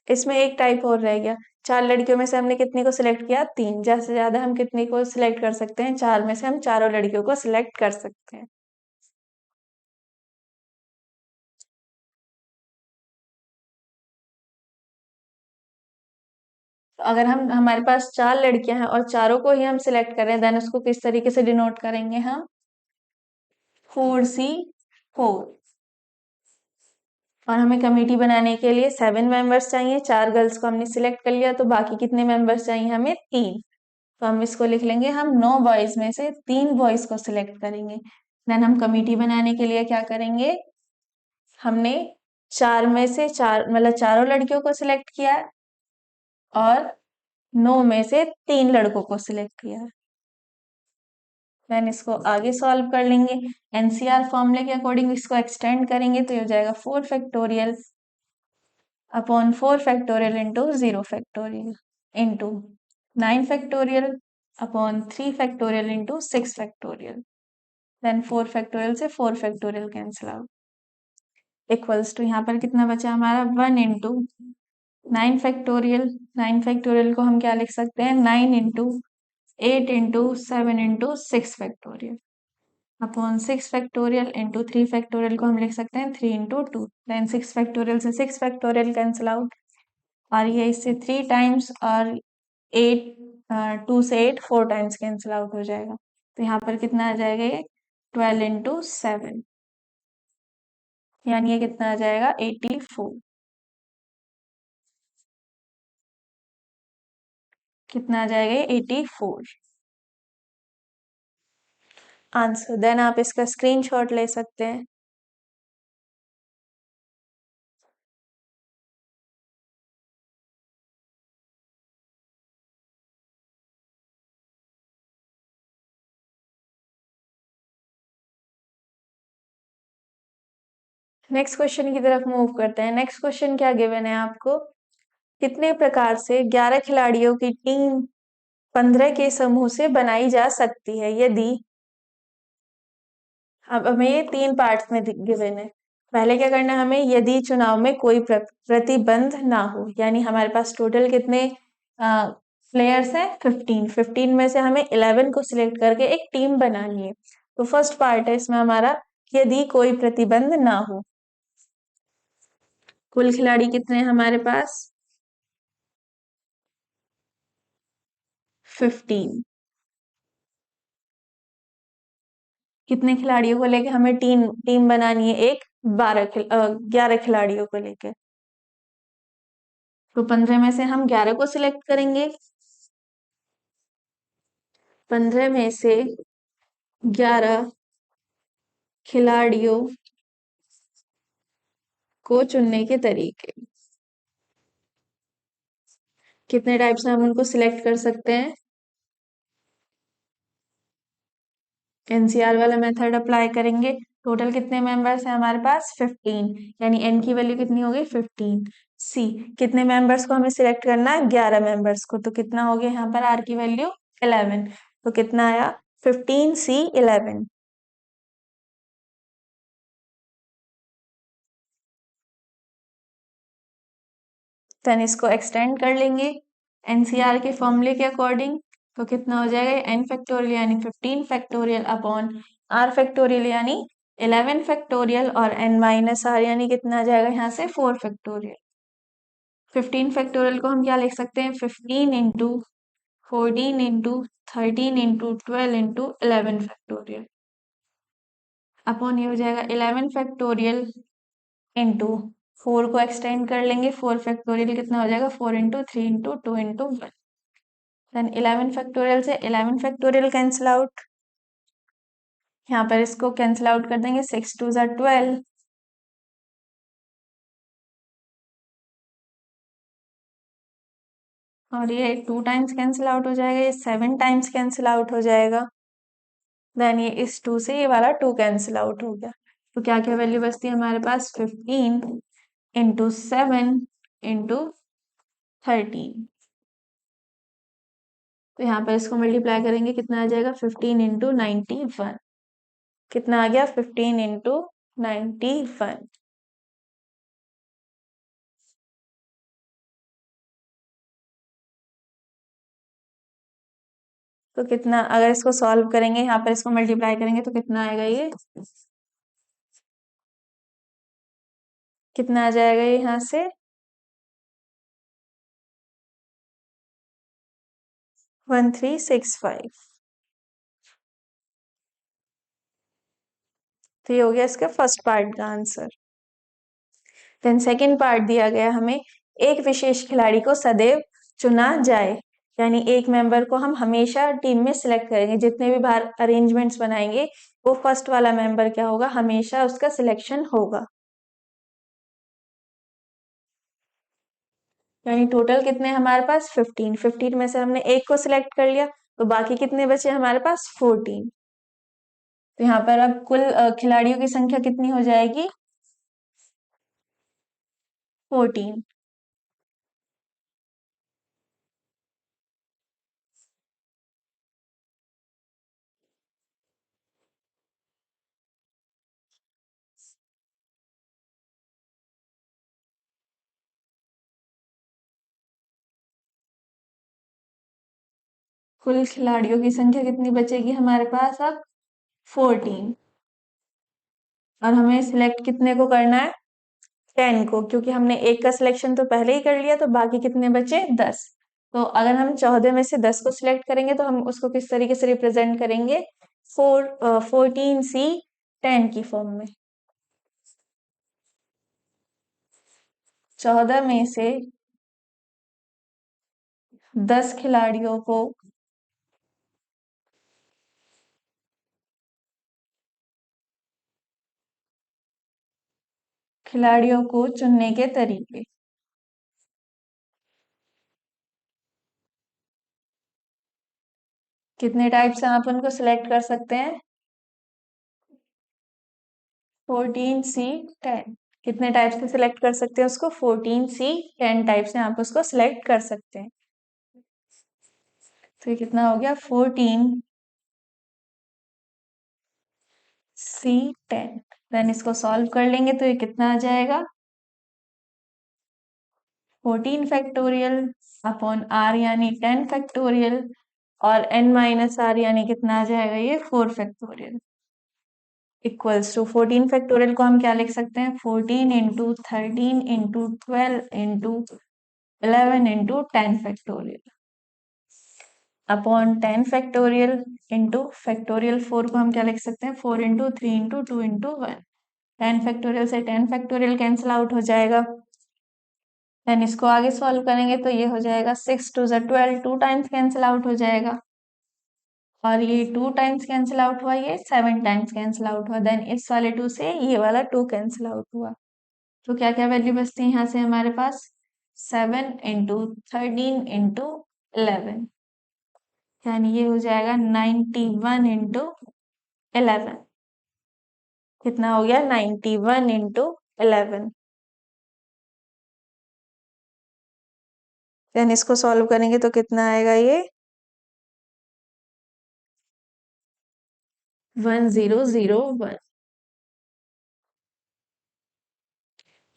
इसमें एक टाइप और रह गया, चार लड़कियों में से हमने कितनी को सिलेक्ट किया, तीन। ज्यादा से ज्यादा हम कितनी को सिलेक्ट कर सकते हैं, चार में से हम चारों लड़कियों को सिलेक्ट कर सकते हैं। तो अगर हम, हमारे पास चार लड़कियां हैं और चारों को ही हम सिलेक्ट कर रहे हैं, देन उसको किस तरीके से डिनोट करेंगे हम, 4C4। और हमें कमेटी बनाने के लिए 7 मेंबर्स चाहिए। 4 गर्ल्स को हमने सिलेक्ट कर लिया, तो बाकी कितने मेंबर्स चाहिए हमें? 3। तो हम इसको लिख लेंगे, हम 9 बॉयज में से 3 बॉयज को सिलेक्ट करेंगे। देन हम कमेटी बनाने के लिए क्या करेंगे, हमने 4 में से 4 मतलब चारों लड़कियों को सिलेक्ट किया है और 9 में से 3 लड़कों को सिलेक्ट किया है। देन इसको आगे सॉल्व कर लेंगे। एनसीआर फॉर्मूले के अकॉर्डिंग इसको एक्सटेंड करेंगे तो ये हो जाएगा 4 factorial upon 4 factorial into 0 factorial into 9 factorial upon 3 factorial into 6 factorial. Then 4 factorial से 4 factorial cancel out, equals to यहाँ पर कितना बचा हमारा 1 इंटू 9 फैक्टोरियल। 9 फैक्टोरियल को हम क्या लिख सकते हैं, 9 into 8 into 7 into 6 factorial upon 6 factorial into 3 factorial को हम लिख सकते हैं 3 इंटू 2। देन 6 फैक्टोरियल से 6 फैक्टोरियल कैंसिल आउट, और ये इससे 3 टाइम्स और 8 2 से 8 4 टाइम्स कैंसिल आउट हो जाएगा। तो यहाँ पर कितना आ जाएगा, ये 12 इंटू 7, यानी ये कितना आ जाएगा 84। कितना आ जाएगा ये 84 आंसर। देन आप इसका स्क्रीनशॉट ले सकते हैं। नेक्स्ट क्वेश्चन की तरफ मूव करते हैं। नेक्स्ट क्वेश्चन क्या गिवन है आपको, कितने प्रकार से 11 खिलाड़ियों की टीम 15 के समूह से बनाई जा सकती है यदि, अब हमें ये 3 पार्ट्स में गिवन है। पहले क्या करना है हमें, यदि चुनाव में कोई प्रतिबंध ना हो, यानी हमारे पास टोटल कितने प्लेयर्स हैं 15। 15 में से हमें 11 को सिलेक्ट करके एक टीम बनानी है। तो फर्स्ट पार्ट है इसमें हमारा, यदि कोई प्रतिबंध ना हो। कुल खिलाड़ी कितने हैं हमारे पास, 15। कितने खिलाड़ियों को लेके हमें टीम टीम बनानी है, एक 11 खिलाड़ियों को लेके। तो 15 में से हम 11 को सिलेक्ट करेंगे। 15 में से 11 खिलाड़ियों को चुनने के तरीके, कितने टाइप से हम उनको सिलेक्ट कर सकते हैं, एनसीआर वाला मेथड अप्लाई करेंगे। टोटल कितने मेंबर्स हैं हमारे पास 15, यानी एन की वैल्यू कितनी हो गई 15। सी, कितने मेंबर्स को हमें सिलेक्ट करना है, 11 मेंबर्स को, तो कितना हो गया यहाँ पर आर की वैल्यू 11। तो कितना आया 15 सी 11। देन इसको एक्सटेंड कर लेंगे एनसीआर के फॉर्मूले के अकॉर्डिंग। तो कितना हो जाएगा, एन फैक्टोरियल यानी 15 फैक्टोरियल अपॉन आर फैक्टोरियल यानी 11 फैक्टोरियल, और एन माइनस आर यानी कितना आ जाएगा यहाँ से 4 फैक्टोरियल। 15 फैक्टोरियल को हम क्या लिख सकते हैं, 15 into 14 into 13 into 12 into 11 factorial upon ये हो जाएगा 11 फैक्टोरियल इंटू 4 को एक्सटेंड कर लेंगे, 4 फैक्टोरियल कितना हो जाएगा 4 into 3 into 2 into 1। Then 11 factorial से 11 फैक्टोरियल कैंसिल आउट, यहाँ पर इसको कैंसिल आउट कर देंगे, 6 2 ज़ा 12, और ये 2 टाइम्स कैंसिल आउट हो जाएगा, ये 7 टाइम्स कैंसिल आउट हो जाएगा। देन ये इस 2 से ये वाला 2 कैंसिल आउट हो गया। तो क्या क्या वैल्यू बचती है हमारे पास, 15 इंटू 7 इंटू 13। तो यहाँ पर इसको मल्टीप्लाई करेंगे, कितना आ जाएगा 15 इंटू 91। कितना आ गया 15 इंटू 91। तो कितना, अगर इसको सॉल्व करेंगे यहाँ पर इसको मल्टीप्लाई करेंगे तो कितना आएगा, ये कितना आ जाएगा ये यहाँ से 1365। तो ये हो गया इसका फर्स्ट पार्ट का आंसर। देन सेकेंड पार्ट दिया गया हमें, एक विशेष खिलाड़ी को सदैव चुना जाए, यानी एक मेंबर को हम हमेशा टीम में सिलेक्ट करेंगे, जितने भी बार अरेंजमेंट्स बनाएंगे वो फर्स्ट वाला मेंबर क्या होगा, हमेशा उसका सिलेक्शन होगा। यानी टोटल कितने हमारे पास 15, 15 में से हमने एक को सिलेक्ट कर लिया, तो बाकी कितने बचे हमारे पास 14। तो यहाँ पर अब कुल खिलाड़ियों की संख्या कितनी हो जाएगी, 14। कुल खिलाड़ियों की संख्या कितनी बचेगी हमारे पास अब, 14। और हमें सिलेक्ट कितने को करना है, 10 को, क्योंकि हमने एक का सिलेक्शन तो पहले ही कर लिया, तो बाकी कितने बचे, 10। तो अगर हम 14 में से 10 को सिलेक्ट करेंगे तो हम उसको किस तरीके से रिप्रेजेंट करेंगे, 14C10 की फॉर्म में। 14 में से 10 खिलाड़ियों को चुनने के तरीके, कितने टाइप से आप उनको सिलेक्ट कर सकते हैं, 14C10। कितने टाइप से सिलेक्ट कर सकते हैं उसको, 14C10 टाइप से आप उसको सिलेक्ट कर सकते हैं। तो ये कितना हो गया, 14C10। देन इसको सॉल्व कर लेंगे तो ये कितना आ जाएगा, 14 फैक्टोरियल अपॉन r यानी 10 फैक्टोरियल, और n माइनस r यानी कितना आ जाएगा, ये 4 फैक्टोरियल, इक्वल्स टू 14 फैक्टोरियल को हम क्या लिख सकते हैं, 14 into 13 into 12 into 11 into 10 factorial upon 10 factorial into factorial 4 को हम क्या लिख सकते हैं, 4 इंटू 3 इंटू 2 इंटू 1। 10 फैक्टोरियल से 10 फैक्टोरियल कैंसिल आउट हो जाएगा। देन इसको आगे सॉल्व करेंगे तो ये हो जाएगा 6 टू ज़ 12, 2 टाइम्स कैंसिल आउट हो जाएगा, और ये 2 टाइम्स कैंसिल आउट हुआ, ये 7 टाइम्स कैंसिल आउट हुआ। देन इस वाले 2 से ये वाला 2 कैंसिल आउट हुआ, तो क्या क्या वैल्यू बचती है यहाँ से हमारे पास, 7 इंटू 13 इंटू 11, यानी ये हो जाएगा 91 इंटू 11। कितना हो गया, 91 इंटू 11। देन इसको सॉल्व करेंगे तो कितना आएगा, ये 1001।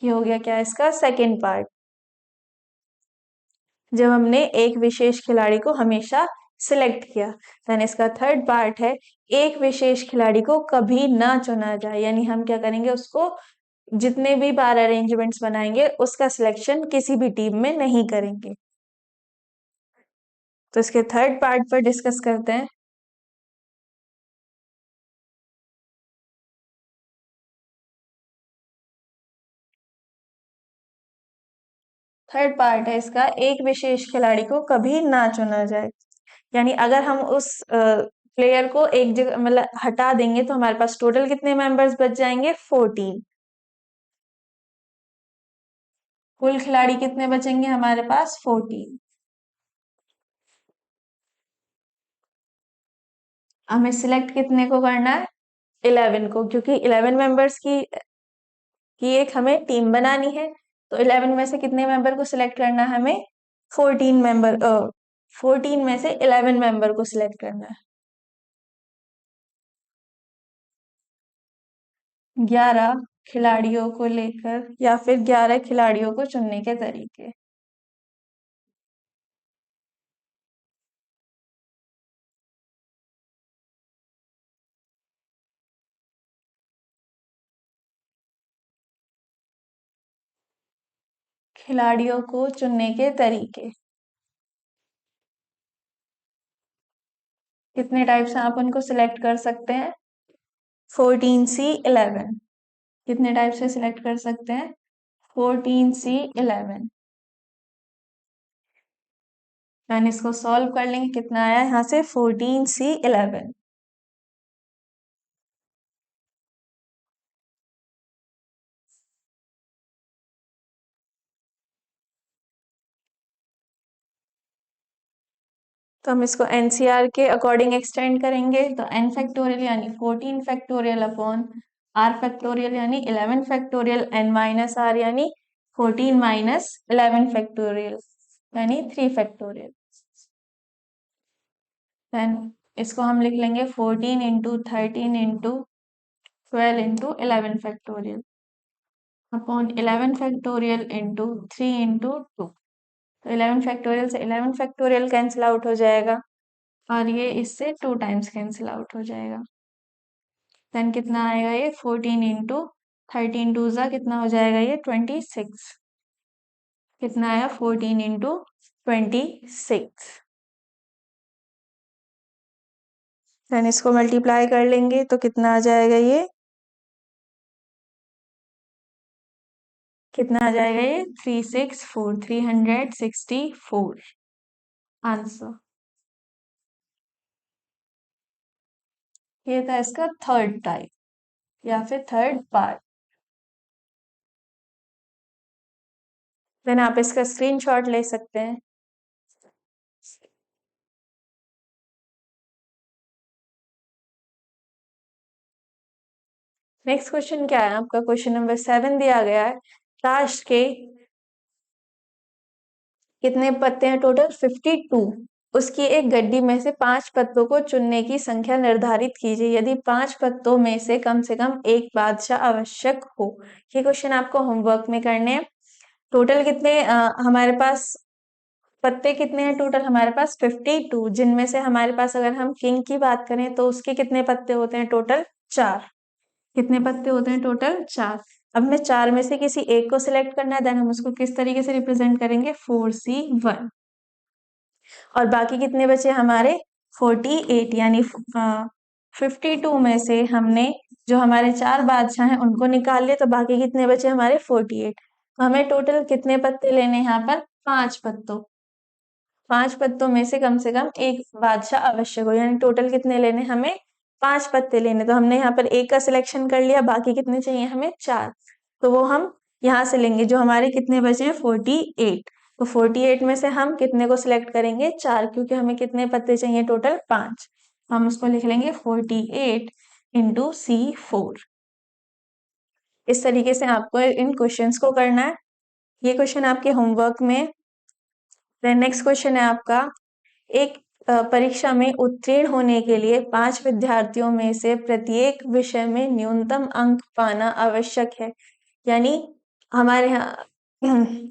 ये हो गया क्या, इसका सेकेंड पार्ट, जब हमने एक विशेष खिलाड़ी को हमेशा सिलेक्ट किया। देन इसका थर्ड पार्ट है, एक विशेष खिलाड़ी को कभी ना चुना जाए, यानी हम क्या करेंगे, उसको जितने भी बार अरेंजमेंट्स बनाएंगे उसका सिलेक्शन किसी भी टीम में नहीं करेंगे। तो इसके थर्ड पार्ट पर डिस्कस करते हैं। थर्ड पार्ट है इसका, एक विशेष खिलाड़ी को कभी ना चुना जाए, यानी अगर हम उस प्लेयर को एक जगह मतलब हटा देंगे तो हमारे पास टोटल कितने मेंबर्स बच जाएंगे, 14। कुल खिलाड़ी कितने बचेंगे हमारे पास, 14। हमें सिलेक्ट कितने को करना है, 11 को, क्योंकि 11 मेंबर्स की एक हमें टीम बनानी है। तो 11 में से कितने मेंबर को सिलेक्ट करना है हमें, 14 में से 11 मेंबर को सिलेक्ट करना है। 11 खिलाड़ियों को लेकर, या फिर 11 खिलाड़ियों को चुनने के तरीके। खिलाड़ियों को चुनने के तरीके कितने टाइप से आप उनको सिलेक्ट कर सकते हैं, 14C11। कितने टाइप से सिलेक्ट कर सकते हैं, 14C11। देन इसको सॉल्व कर लेंगे, कितना आया यहाँ से 14C11। तो हम इसको एनसीआर के अकॉर्डिंग एक्सटेंड करेंगे, तो n फैक्टोरियल यानी 14 फैक्टोरियल अपॉन r फैक्टोरियल यानी 11 फैक्टोरियल n माइनस r यानी 14 माइनस 11 फैक्टोरियल यानी 3 फैक्टोरियल। देन इसको हम लिख लेंगे 14 into 13 into 12 into 11 factorial upon 11 factorial into 3 into 2। तो 11 फैक्टोरियल से 11 फैक्टोरियल कैंसिल आउट हो जाएगा और ये इससे 2 टाइम्स कैंसिल आउट हो जाएगा। देन कितना आएगा ये 14 इंटू 13 टू ज़ा कितना हो जाएगा ये 26। कितना आया 14 इंटू 26। देन इसको मल्टीप्लाई कर लेंगे तो कितना आ जाएगा ये, कितना आ जाएगा ये 364 364 आंसर। ये था इसका थर्ड टाइप या फिर थर्ड पार्ट। देन आप इसका स्क्रीनशॉट ले सकते हैं। नेक्स्ट क्वेश्चन क्या है आपका, क्वेश्चन नंबर 7 दिया गया है। ताश के कितने पत्ते हैं टोटल 52। उसकी एक गड्डी में से 5 पत्तों को चुनने की संख्या निर्धारित कीजिए यदि 5 पत्तों में से कम एक बादशाह आवश्यक हो। ये क्वेश्चन आपको होमवर्क में करने हैं। टोटल कितने हमारे पास पत्ते कितने हैं, टोटल हमारे पास 52, जिनमें से हमारे पास अगर हम किंग की बात करें तो उसके कितने पत्ते होते हैं टोटल 4। कितने पत्ते होते हैं टोटल 4। अब हमें 4 में से किसी एक को सिलेक्ट करना है, देन हम उसको किस तरीके से रिप्रेजेंट करेंगे 4C1। और बाकी कितने बचे हमारे 48, यानी 52 में से हमने जो हमारे 4 बादशाह हैं उनको निकाल लिया, तो बाकी कितने बचे हमारे 48। तो हमें टोटल कितने पत्ते लेने हैं यहाँ पर 5 पत्तों। 5 पत्तों में से कम एक बादशाह आवश्यक हो, यानी टोटल कितने लेने हमें 5 पत्ते लेने। तो हमने यहाँ पर एक का सिलेक्शन कर लिया, बाकी कितने चाहिए हमें 4। तो वो हम यहाँ से लेंगे, जो हमारे कितने बचे हैं 48। तो 48 में से हम कितने को सिलेक्ट करेंगे 4, क्योंकि हमें कितने पत्ते चाहिए टोटल 5। हम उसको लिख लेंगे 48 इंटू C4। इस तरीके से आपको इन क्वेश्चंस को करना है। ये क्वेश्चन आपके होमवर्क में। देन नेक्स्ट क्वेश्चन है आपका, एक परीक्षा में उत्तीर्ण होने के लिए 5 विद्यार्थियों में से प्रत्येक विषय में न्यूनतम अंक पाना आवश्यक है। यानी हमारे यहाँ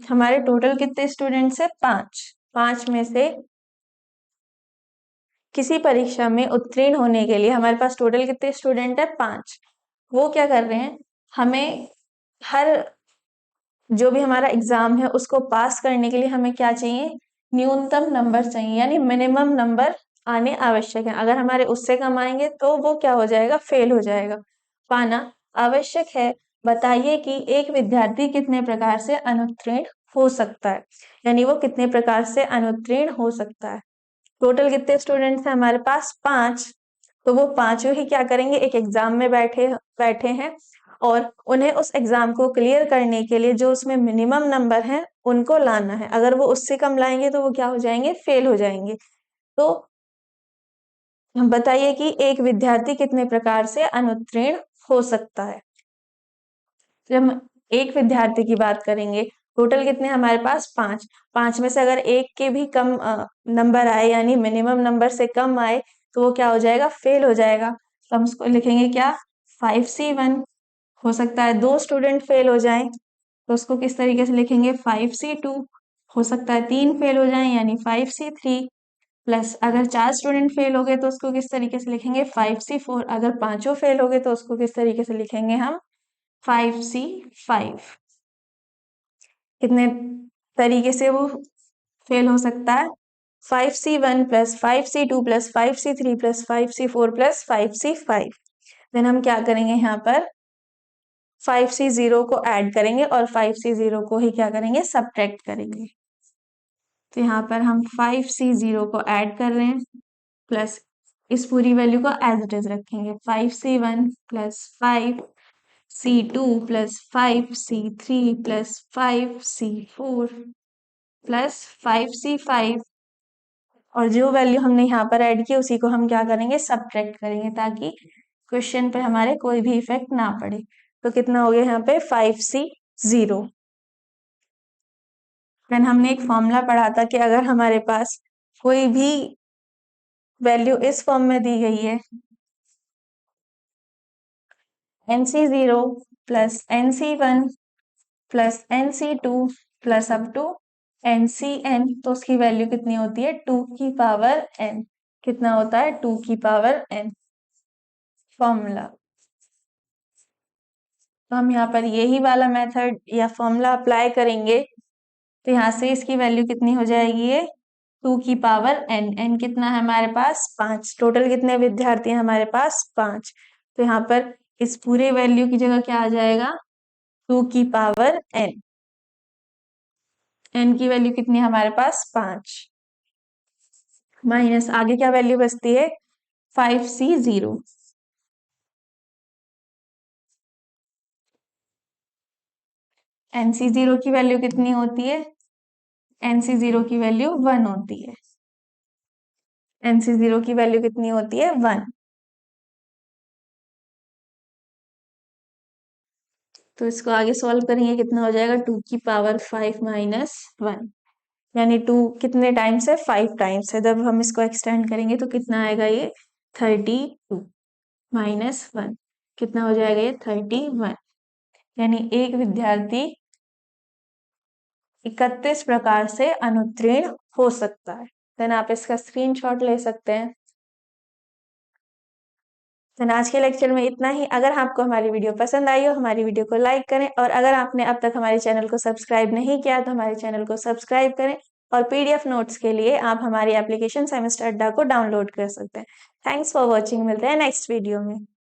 हमारे टोटल कितने स्टूडेंट्स है 5। 5 में से किसी परीक्षा में उत्तीर्ण होने के लिए हमारे पास टोटल कितने स्टूडेंट है 5। वो क्या कर रहे हैं, हमें हर जो भी हमारा एग्जाम है उसको पास करने के लिए हमें क्या चाहिए, न्यूनतम नंबर चाहिए, यानी मिनिमम नंबर आने आवश्यक है। अगर हमारे उससे कम आएंगे तो वो क्या हो जाएगा, फेल हो जाएगा। पाना आवश्यक है। बताइए कि एक विद्यार्थी कितने प्रकार से अनुत्तीर्ण हो सकता है, यानी वो कितने प्रकार से अनुत्तीर्ण हो सकता है। टोटल कितने स्टूडेंट्स हैं हमारे पास 5। तो वो पांचों ही क्या करेंगे, एक एग्जाम में बैठे बैठे हैं और उन्हें उस एग्जाम को क्लियर करने के लिए जो उसमें मिनिमम नंबर है उनको लाना है। अगर वो उससे कम लाएंगे तो वो क्या हो जाएंगे, फेल हो जाएंगे। तो हम बताइए कि एक विद्यार्थी कितने प्रकार से अनुत्तीर्ण हो सकता है। जब हम एक विद्यार्थी की बात करेंगे, टोटल कितने हमारे पास 5। 5 में से अगर एक के भी कम नंबर आए, यानी मिनिमम नंबर से कम आए, तो वो क्या हो जाएगा, फेल हो जाएगा। तो हम उसको लिखेंगे क्या 5C1। हो सकता है 2 स्टूडेंट फेल हो जाएं, तो उसको किस तरीके से लिखेंगे 5C2। हो सकता है 3 फेल हो जाएं, यानी 5C3। प्लस अगर 4 स्टूडेंट फेल हो गए तो उसको किस तरीके से लिखेंगे 5C4। अगर पांचों फेल हो गए तो उसको किस तरीके से लिखेंगे हम 5C5। कितने तरीके से वो फेल हो सकता है, 5C1 plus 5C2 plus 5C3 plus 5C4 plus 5C5। Then हम क्या करेंगे यहाँ पर 5C0 को ऐड करेंगे और 5C0 को ही क्या करेंगे, सब्ट्रैक्ट करेंगे। तो यहाँ पर हम 5C0 को ऐड कर रहे हैं प्लस इस पूरी वैल्यू को एज इट इज रखेंगे, 5C1 plus 5C2 plus 5C3 plus 5C4 plus 5C5 और जो वैल्यू हमने यहाँ पर ऐड की उसी को हम क्या करेंगे, सब्ट्रैक्ट करेंगे ताकि क्वेश्चन पे हमारे कोई भी इफेक्ट ना पड़े। तो कितना हो गया यहाँ पे 5C0। देन हमने एक फॉर्मूला पढ़ा था कि अगर हमारे पास कोई भी वैल्यू इस फॉर्म में दी गई है, NC0 plus NC1 plus NC2 plus up to NCN, तो उसकी वैल्यू कितनी होती है, 2 की पावर n। कितना होता है, 2 की पावर n फॉर्मूला। तो हम यहाँ पर यही वाला मेथड या फॉर्मूला अप्लाई करेंगे तो यहाँ से इसकी वैल्यू कितनी हो जाएगी, ये 2 की पावर n। n कितना है हमारे पास, 5। टोटल कितने विद्यार्थी हैं हमारे पास, 5। तो यहाँ पर इस पूरे वैल्यू की जगह क्या आ जाएगा, 2 की पावर n। n की वैल्यू कितनी है हमारे पास, 5 माइनस आगे क्या वैल्यू बचती है, 5C0। NC0 की वैल्यू कितनी होती है, NC0 की वैल्यू 1 होती है। NC0 की वैल्यू कितनी होती है, 1। तो इसको आगे सॉल्व करेंगे, कितना हो जाएगा, 2 की पावर 5 माइनस 1, यानी 2 कितने टाइम्स है, 5 टाइम्स है। जब हम इसको एक्सटेंड करेंगे तो कितना आएगा, ये 32 माइनस 1 कितना हो जाएगा, ये 31। यानी एक विद्यार्थी 31 प्रकार से अनुत्तीर्ण हो सकता है। देन आप इसका स्क्रीनशॉट ले सकते हैं। देन आज के लेक्चर में इतना ही। अगर आपको हमारी वीडियो पसंद आई हो, हमारी वीडियो को लाइक करें और अगर आपने अब तक हमारे चैनल को सब्सक्राइब नहीं किया तो हमारे चैनल को सब्सक्राइब करें और PDF नोट्स के लिए आप हमारी एप्लीकेशन सेमेस्टर अड्डा को डाउनलोड कर सकते हैं। थैंक्स फॉर वॉचिंग, मिलते हैं नेक्स्ट वीडियो में।